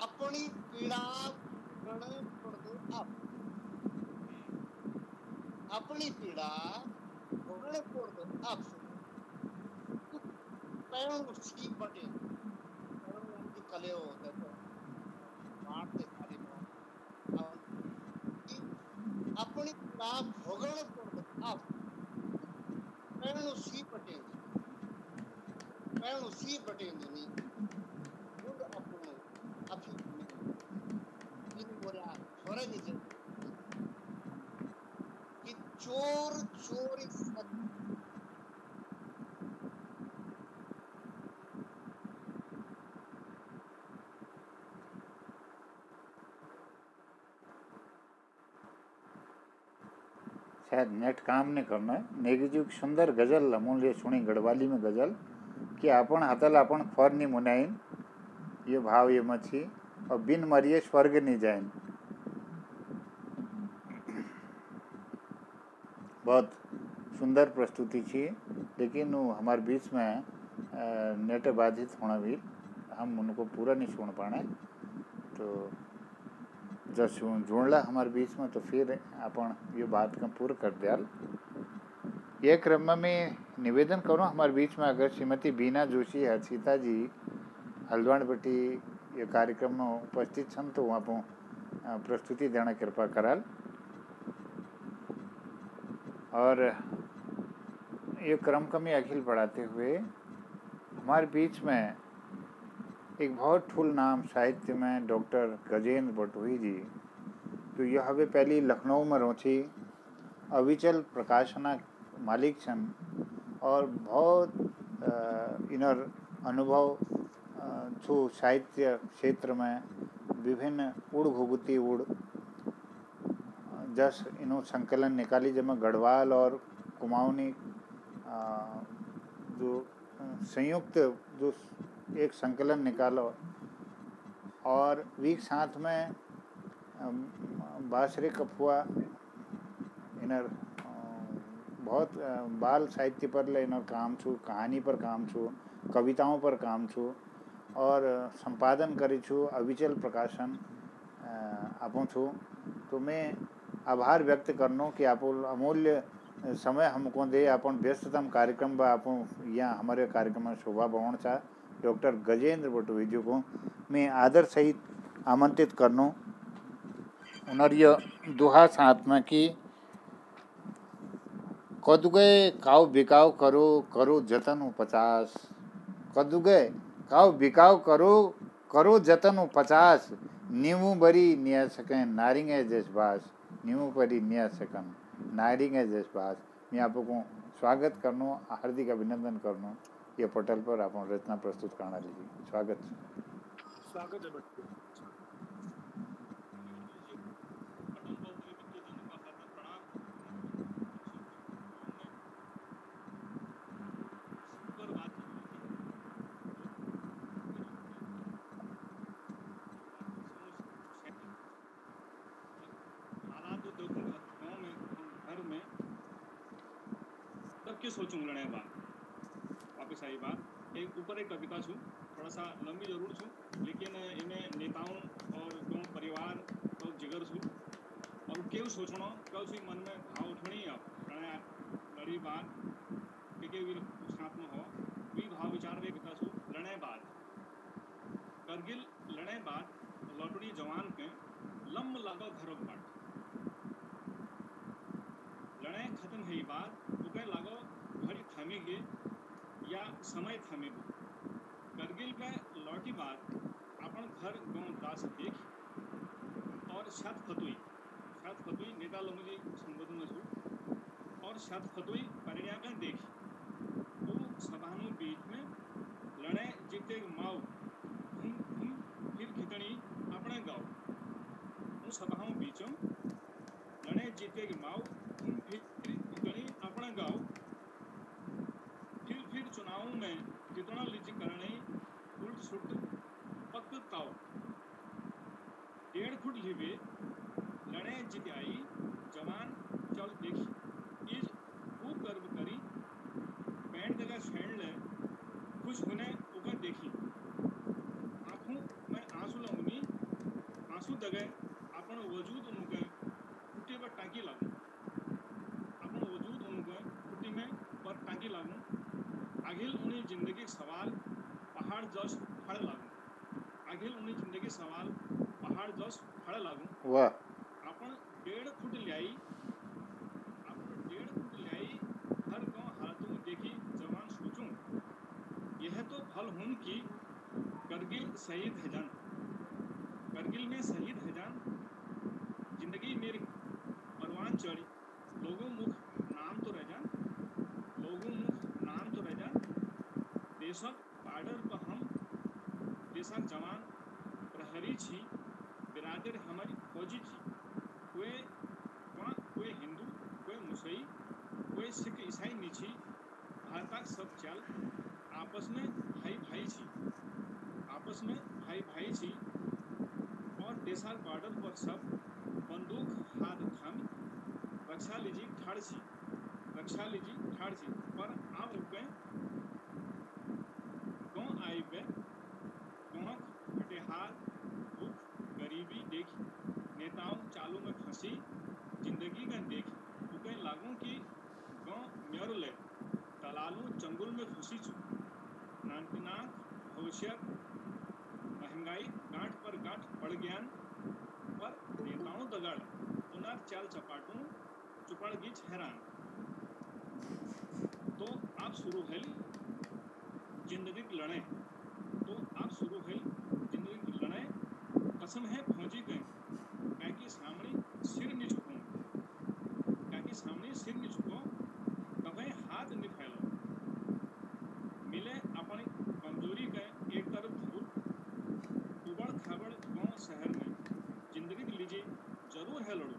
अपनी पीड़ा गण पड़द आप अपनी पीड़ा गण पड़द आप पैरों सी बटे पैरों जो कले होते तो मारते सारी अपनी पीड़ा भोगण पड़द आप पैरों सी बटे नहीं मुंड अपनो अफी बिन मोर्या स्वर्ग जयनुनी कि चोर चोरी सत शायद नेट काम नहीं करना है। नेगेटिव सुंदर गजल अमूल्य सुनी गढ़वाली में गजल कि आपण हातल आपण फर नहीं मुनाइन ये भाव ये मछी और बिन मरिए स्वर्ग नहीं जाइन। बहुत सुंदर प्रस्तुति थी लेकिन वो हमारे बीच में नेट बाधित होना भी हम उनको पूरा नहीं सुन पाने तो जब जोड़ला हमारे बीच में तो फिर अपन ये बात का पूरा कर दियाल। ये क्रम में निवेदन करूँ हमारे बीच में अगर श्रीमती बीना जोशी हर्षिता जी हल्द्वानी बटी ये कार्यक्रम में उपस्थित छन तो वहाँ पर प्रस्तुति देना कृपा कराल। और ये क्रम में अखिल बढ़ाते हुए हमारे बीच में एक बहुत ठुल नाम साहित्य में डॉक्टर गजेंद्र बटोही जी जो यह हवे पहली लखनऊ में रोची अविचल प्रकाशना मालिक छन और बहुत इनर अनुभव छो साहित्य क्षेत्र में विभिन्न उड़ घुगुती उड़ जस इनो संकलन निकाली जब गढ़वाल और कुमाऊनी जो संयुक्त जो एक संकलन निकालो और वीक साथ में बासरे कफुआ इनर बहुत बाल साहित्य पर ले इनर काम छू कहानी पर काम छू कविताओं पर काम छू और संपादन करी छू अविचल प्रकाशन आपो छू तो मैं आभार व्यक्त करनो कि आप अमूल्य समय हमको दे अपन व्यस्ततम कार्यक्रम बा आप यहाँ हमारे कार्यक्रम में शोभा बवण चा डॉक्टर गजेंद्र बटोही जी को मैं आदर सहित आमंत्रित करनो उनरिय दुहा साथ में कि कदुगे काव बिकाव करो करो जतन 50 कदुगे काव बिकाव करो करो जतन 50 नीमू बरी निया सकन नारिंगे जज्बास नीमू बरी निया सकन नारिंगे जज्बास। मैं आपको स्वागत करनो हार्दिक अभिनंदन करनो ये पटल पर आप रचना प्रस्तुत करना लीजिए। स्वागत है बच्चों। के सोचूं लड़े बात वापस आई बात एक ऊपर एक कविता छू थोड़ा सा लंबी जरूर छू लेकिन इन्हें नेताओं और जो परिवार तो जिगर छू और केव सोचणो कल सी मन में भाव उठणी अब लड़े लड़ी बात के वीर साथ में हो वी भाव विचार वे कविता छू लड़े बात करगिल लड़े बात लौटड़ी जवान के लम लागो घर बाट लड़े खत्म है बात उगे लागो घड़ी थमेगे या समय थमेगो करगिल पे लौटी बात अपन घर गांव दास देख और शाद फतुई नेता लोगों जी संबोधन में छू और शाद फतुई परिणा का देख वो सभानु बीच में लड़े जीते माओ फिर खितनी अपने गाँव वो सभाओं बीचों लड़े जीते माओ फिर खितनी अपने गाँव फिर चुनाव में कितना लीजी करने उल्ट सुट पक ताव 1.5 फुट लिवे लड़े जिताई जवान चल देखी इस वो गर्व करी पैंट जगह छेड़ ले खुश होने ऊपर देखी आंखों में आंसू लगनी आंसू दगे अपन वजूद उनके कुटी पर टांकी लागू अपन वजूद उनके कुटी में पर टांकी लागू आखिर उन्हें जिंदगी सवाल पहाड़ जस फड़ लागू आखिर उन्हें जिंदगी सवाल पहाड़ जस फड़ लागू वाह अपन 1.5 फुट लाई हर गांव हालतों में देखी जवान सोचूं यह तो फल हूं कि करगिल शहीद है जान करगिल में शहीद है जान जिंदगी मेरी परवान चढ़ी लोगों मुख नाम तो रह जान देशक पार्डर पर हम देशक जवान प्रहरी छी बिरादर हमारी फौजी थी कोई हिंदू कोई मुसई कोई सिख ईसाई नहीं छी भारत सब चल आपस में भाई छी और देशक बॉर्डर पर सब बंदूक हाथ थामी रक्षा लीजिए ठाड़ छी पर आप रुके आई पे गाँव फटेहार भूख गरीबी देखी नेताओं चालू में फंसी जिंदगी का देखी उके लागू कि गाँव म्योर ले तलालू चंगुल में फंसी चु नानक भविष्य महंगाई गांठ पर गांठ पड़ ज्ञान पर नेताओं दगाड़ पुनर् चाल चपाटू चुपड़ गीच हैरान तो आप शुरू है जिंदगी की लड़ाई तो आप शुरू है जिंदगी की लड़ाई कसम है फौजी गए क्या सामने सिर नहीं झुको कभी हाथ नहीं फैलो मिले अपनी कमजोरी के एक तरफ धूल उबड़ खाबड़ गांव शहर में जिंदगी की लीजिए जरूर है लड़ो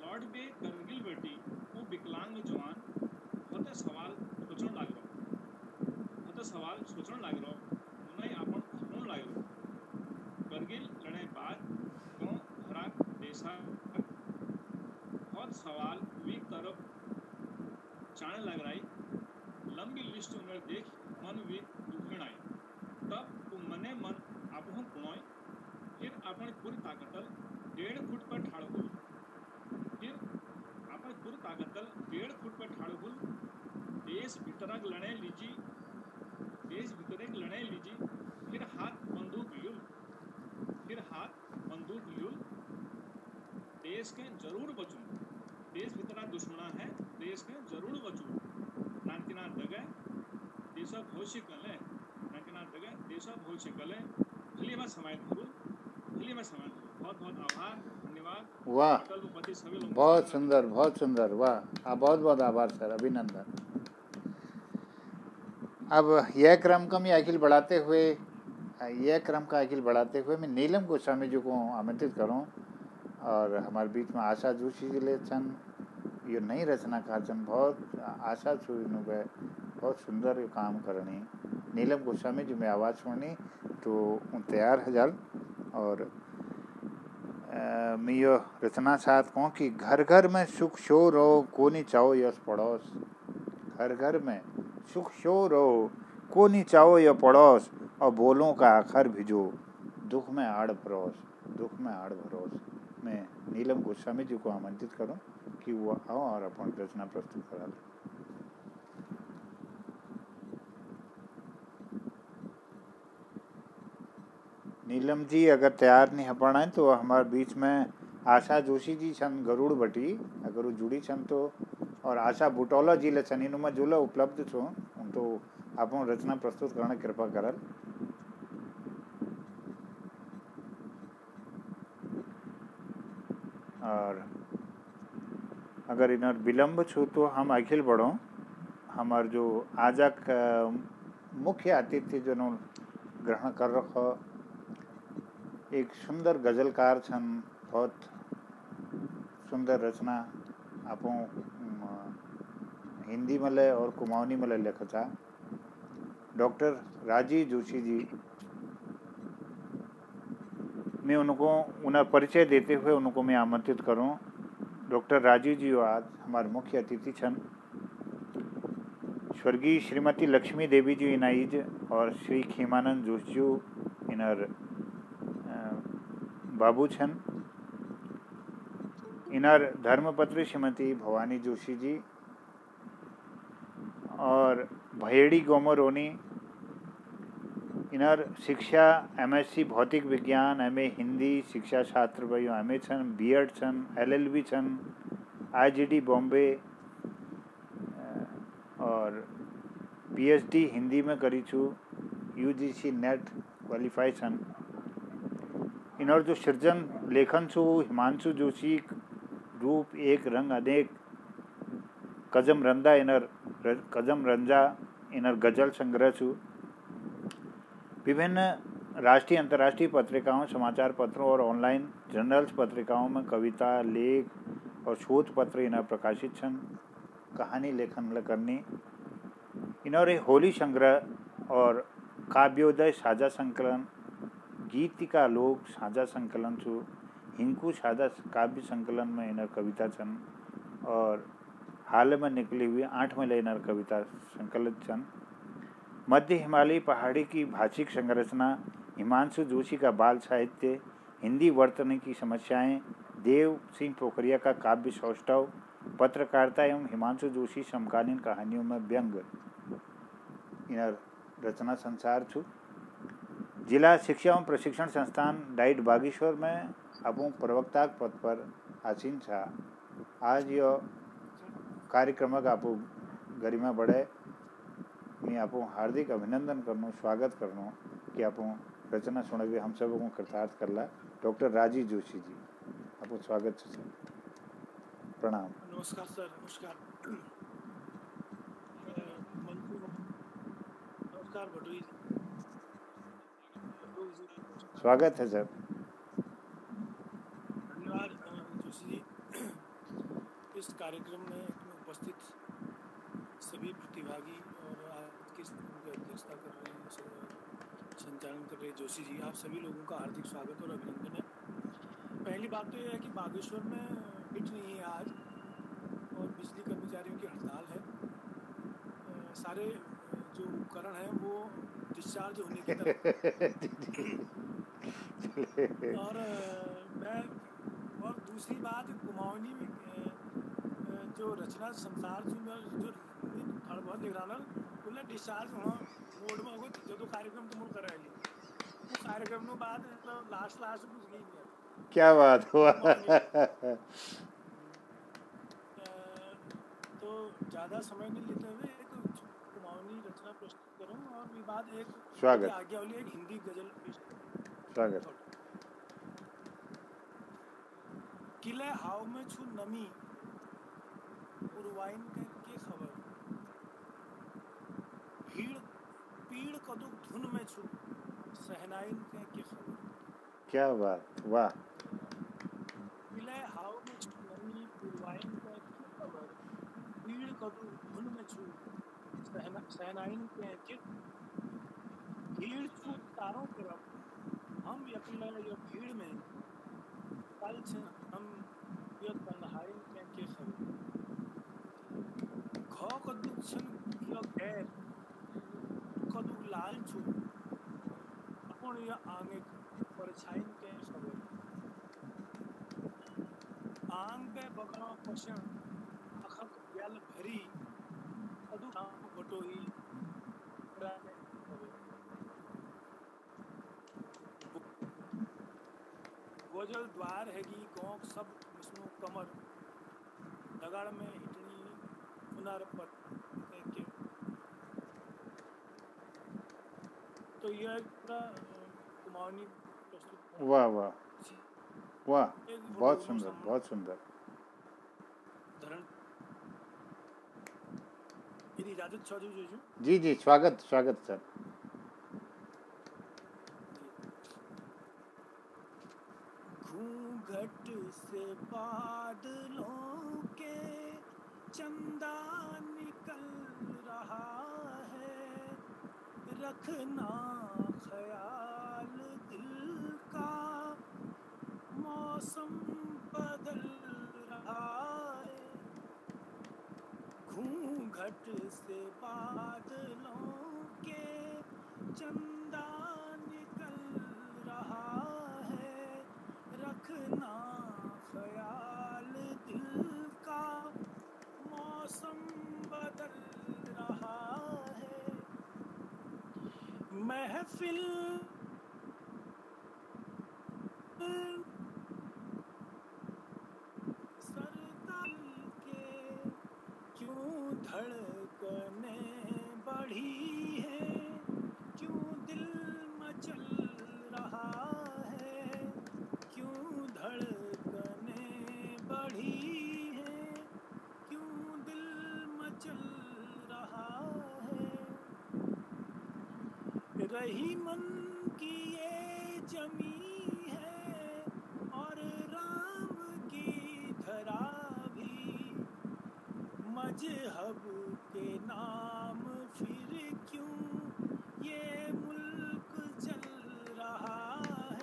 लॉर्ड बे करगिल बेटी वो विकलांग जवान होते सवाल सोचण लाग रहो उन्हें अपन खून लाग रहो करगिल लड़ाई बाद गाँव भराक देशा बहुत सवाल वी तरफ जाने लग रही लंबी लिस्ट उन्हें देख मन वी दुखण आई तब वो मने मन आपहों कुणोय फिर अपन पूरी ताकतल 1.5 फुट पर ठाड़ हुल देश भीतरक लड़े लीजी फिर हाथ बंदूक देश के जरूर बचूं, देश भितरा दुश्मना है, देश के जरूर बचूं, नांतिना दगे देश भविष्य कले, नांतिना दगे देश भविष्य कले। भली मैं समाहित करूँ, भली मैं समाहित करूँ। बहुत बहुत आभार, धन्यवाद। वाह, अटल उपति सभी लोगों को बहुत सलाम। सुंदर, बहुत सुंदर, वाह, बहुत बहुत आभार सर, अभिनंदन। अब यह क्रम का मैं आखिल बढ़ाते हुए मैं नीलम गोस्वामी जी को आमंत्रित करूं और हमारे बीच में आशा जोशी जी ले छन, ये नई रचना का छन, बहुत आशा छुई बहुत सुंदर काम करनी। नीलम गोस्वामी जी में आवाज़ सुननी तो उन तैयार है जल। और मैं यो रचना साथ कहूँ कि घर घर में सुख शोर हो, कोनी चाहो यस पड़ोस। घर घर में सुख शोर हो, कोनी चाहो यह पड़ोस, और बोलों का आखर भिजो, दुख में आड़ परोस, दुख में आड़ भरोस। मैं नीलम गोस्वामी जी को आमंत्रित करूं कि वो आओ और अपन रचना प्रस्तुत करा लें। नीलम जी अगर तैयार नहीं पड़ा है तो हमारे बीच में आशा जोशी जी छन गरुड़ भट्टी, अगर वो जुड़ी छन तो, और आशा बुटौला जी ले छन, इनमें जो उपलब्ध छो उन तो आप रचना प्रस्तुत करने कृपा करल। और अगर इनर विलम्ब छो तो हम अखिल बढ़ो हमार जो आजक मुख्य अतिथि जो ग्रहण कर रखो, एक सुंदर गजलकार छन, बहुत सुंदर रचना आपो हिंदी में ले और कुमाऊनी में ले लिखा, डॉक्टर राजीव जोशी जी। मैं उनको उन्हें परिचय देते हुए उनको मैं आमंत्रित करूं। डॉक्टर राजीव जी आज हमारे मुख्य अतिथि छन। स्वर्गीय श्रीमती लक्ष्मी देवी जी इनाइज और श्री खेमानंद जोशी जी इनर बाबू छन। इनर धर्मपत्री श्रीमती भवानी जोशी जी और भयेड़ी गोमरोनी। इनर शिक्षा MSc भौतिक विज्ञान, MA हिंदी, शिक्षा शास्त्र भयो MA छन, B.Ed छन, LLB छन, IGD बॉम्बे और PhD हिंदी में करी छू, UGC नेट क्वालिफाई छन। इनर जो सृजन लेखन छू हिमांशु जोशी, रूप एक रंग अनेक, कजम रंजा इनर गजल संग्रह छू। विभिन्न राष्ट्रीय अंतर्राष्ट्रीय पत्रिकाओं, समाचार पत्रों और ऑनलाइन जर्नल्स पत्रिकाओं में कविता, लेख और शोध पत्र इन्हें प्रकाशित छन। कहानी लेखन करनी इन्होंने होली संग्रह और काव्योदय साझा संकलन, गीतिका लोक साझा संकलन छू, हिंकू साझा काव्य संकलन में इन्हें कविता छन और हाल में निकली हुई 8 में इन्हें कविता संकलित छन। मध्य हिमालयी पहाड़ी की भाषिक संरचना, हिमांशु जोशी का बाल साहित्य, हिंदी वर्तनी की समस्याएं, देव सिंह पोखरिया का काव्य सौष्ठव, पत्रकारिता एवं हिमांशु जोशी समकालीन कहानियों में व्यंग इनर रचना संसार छू। जिला शिक्षा एवं प्रशिक्षण संस्थान डाइट बागेश्वर में अपू प्रवक्ता पद पर आसीन छा। आज यह कार्यक्रम का आपू गरिमा बढ़े, मैं आपको हार्दिक अभिनंदन करनो, स्वागत करनो कि आप रचना सुनबे हम सब को कृतार्थ करला। डॉक्टर राजीव जोशी जी, आपको स्वागत है सर, प्रणाम। नमस्कार सर, नमस्कार। नमस्कार भटूरी, स्वागत है सर। धन्यवाद जोशी जी। इस कार्यक्रम में उपस्थित सभी प्रतिभागी और आज की अध्यक्षता कर रहे हैं, संचालन कर रहे जोशी जी, आप सभी लोगों का हार्दिक स्वागत और अभिनंदन है। पहली बात तो यह है कि बागेश्वर में बिट नहीं है आज और बिजली कर्मचारियों की हड़ताल है। सारे जो उपकरण हैं वो डिस्चार्ज होने की तरफ और दूसरी बात कुमाऊनी जो रचना संसार जो थोड़ा बहुत लिख रहा बोले डिस्चार्ज होना मोड में होगा जो कार्यक्रम तुम कराएंगे वो कार्यक्रम बाद लास्ट कुछ नहीं है क्या बात हुआ। तो ज़्यादा समय नहीं लेते हुए एक कुमाऊनी रचना प्रस्तुत करूँ और विवाद एक स्वागत। आज्ञा वाली एक हिंदी गजल पेश करूँ। स्वागत। किले हाव में छू नमी उर्वाइन के खबर भीड़ पीड़ कदुक धुन में छू सहनाइन के खबर। क्या बात, वाह। किले हाव में छू नमी उर्वाइन के खबर भीड़ कदुक धुन में छू सहनाइन के भीड़ छू चारों तरफ हम यकीन यो भीड़ में कल हम यो तन्हाई के खबर खो कदुक छन यो गैर कदुक लाल छू अपन यो आंगे परछाई के खबर आंग पे बगड़ा पशन अखक ब्याल भरी कदुक आंग बटोही राने खबर गोजल द्वार हैगी गौक सब विष्णु कमर दगाड़ में हिटनी पुनर पर के। तो यह पूरा कुमाऊनी प्रस्तुत। वाह वाह वाह, बहुत सुंदर, बहुत सुंदर। धरण मेरी इजाजत चौधरी जीजू। जी जी, स्वागत स्वागत सर। घूंघट से बादलों के चंदा निकल रहा है रखना ख्याल दिल का मौसम बदल रहा है घूंघट से बादलों के चंदा निकल रहा है रखना ख्याल दिल का मौसम बदल रहा है महफिल सरताल के क्यों धड़कने बढ़ी है क्यों दिल मचल रहा है क्यों धड़कने बढ़ी है क्यों दिल मचल रहा है रही मन की ये जमी है और राम की धरा भी मजहब के नाम फिर क्यों ये मुल्क चल रहा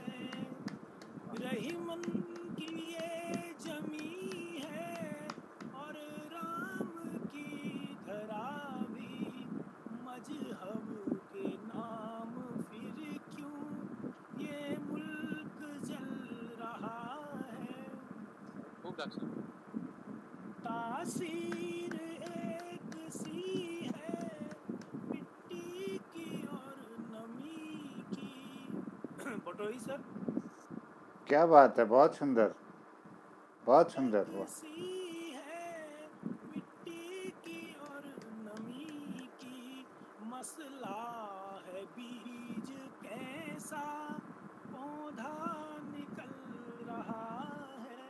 है रही मन की ये जमी है और राम की धरा भी मजहब के नाम फिर क्यों ये मुल्क जल रहा है तासीर एक सी है मिट्टी की और नमी की। पटोही सर, क्या बात है, बहुत सुंदर, बहुत सुंदर। वाह, सी है मिट्टी की और नमी की मसला है बीज कैसा पौधा निकल रहा है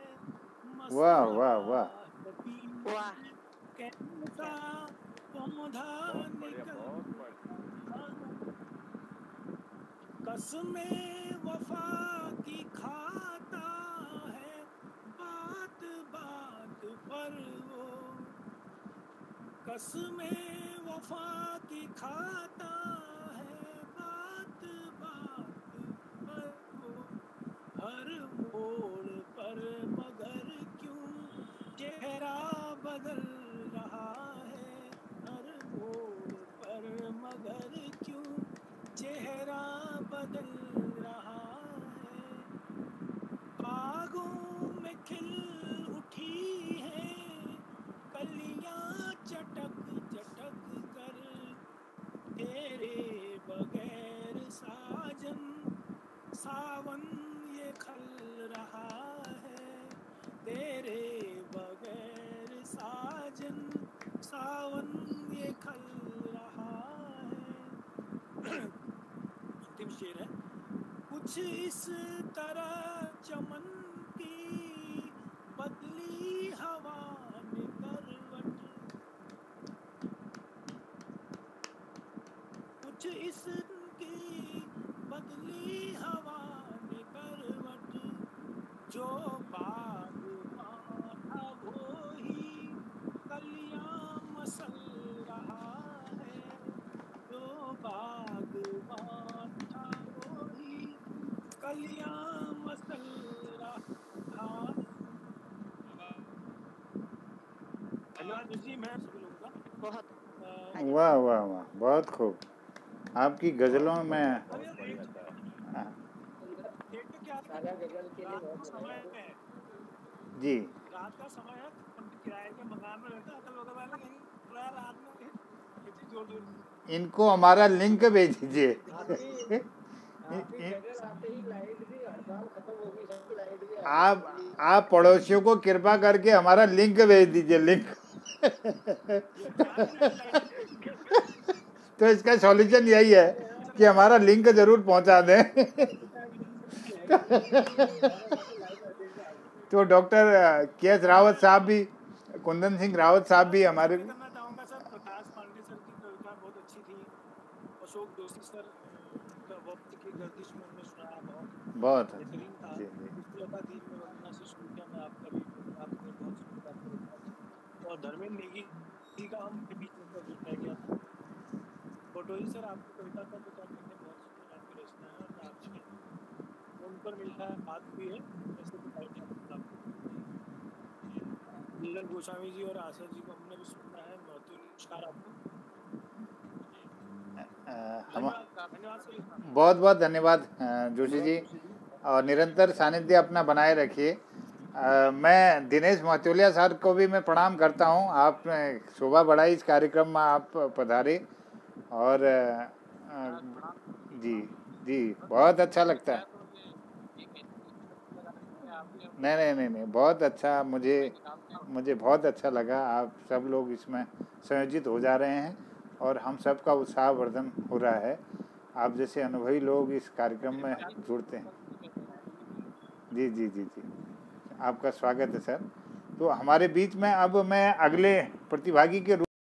वाह वाह वाह। वाह, कैसा पौधा निकल कसमें वफा की खाता है बात बात पर वो कसमें वफा की खाता है बात बात पर वो हर मोड़ पर मगर क्यों चेहरा बदल रहा है हर मोड़ पर मगर क्यों चेहरा बदल रहा है बागों में खिल उठी है कलियां चटक चटक कर तेरे बगैर साजन सावन ये खल रहा कुछ इस तरह चमन की बदली हवा ने करवट, कुछ इस की बदली हवा ने करवट, जो बागबां था वो ही कलियां मसल रहा है, जो बागबां था वो ही कलियां मसल रहा। धन्यवाद जी, मैं सभी लोगों का बहुत वाह वाह वाह, बहुत खूब। आपकी गज़लों में हाँ, एक तो क्या है, रात का समय है, जी रात का समय है, किराए के मकान में रहता है, अगल बगल वाले कहीं पूरा रात में कितनी जोर जोर से। इनको हमारा लिंक भेज दीजिए। आप पड़ोसियों को कृपा करके हमारा लिंक भेज दीजिए, लिंक। तो इसका सॉल्यूशन यही है कि हमारा लिंक जरूर पहुंचा दें। तो डॉक्टर के.एस. रावत साहब भी, कुंदन सिंह रावत साहब भी हमारे करना चाहूंगा सर, प्रकाश पांडे सर की कविता बहुत अच्छी थी, अशोक जोशी सर का वक्त की गर्दिश में हमने सुनाया, बहुत बेहतरीन था। जी जी पुष्पलता दीन में वंदना से शुरू किया, मैं आपका भी आपने बहुत सुंदर आपका लिखा था। और धर्मेंद्र नेगी जी का हम के बीच में कभी रह गया था। फोटोजी सर आपकी कविता का तो क्या कहने, बहुत सुंदर आपकी रचना है, और आपने उन पर मिलता है बात भी है, ऐसे तो टाइटल नीलम गोस्वामी जी और आशा जी को हमने भी सुना है। बहुत नमस्कार आपको, धन्यवाद सर। बहुत बहुत धन्यवाद जोशी जी, और निरंतर सानिध्य अपना बनाए रखिए। मैं दिनेश महतोलिया सर को भी मैं प्रणाम करता हूँ। आपने शोभा बढ़ाई, इस कार्यक्रम में आप पधारे, और जी जी बहुत अच्छा लगता है। नहीं, बहुत अच्छा, मुझे बहुत अच्छा लगा। आप सब लोग इसमें संयोजित हो जा रहे हैं और हम सबका उत्साहवर्धन हो रहा है। आप जैसे अनुभवी लोग इस कार्यक्रम में जुड़ते हैं। जी जी जी जी, आपका स्वागत है सर। तो हमारे बीच में अब मैं अगले प्रतिभागी के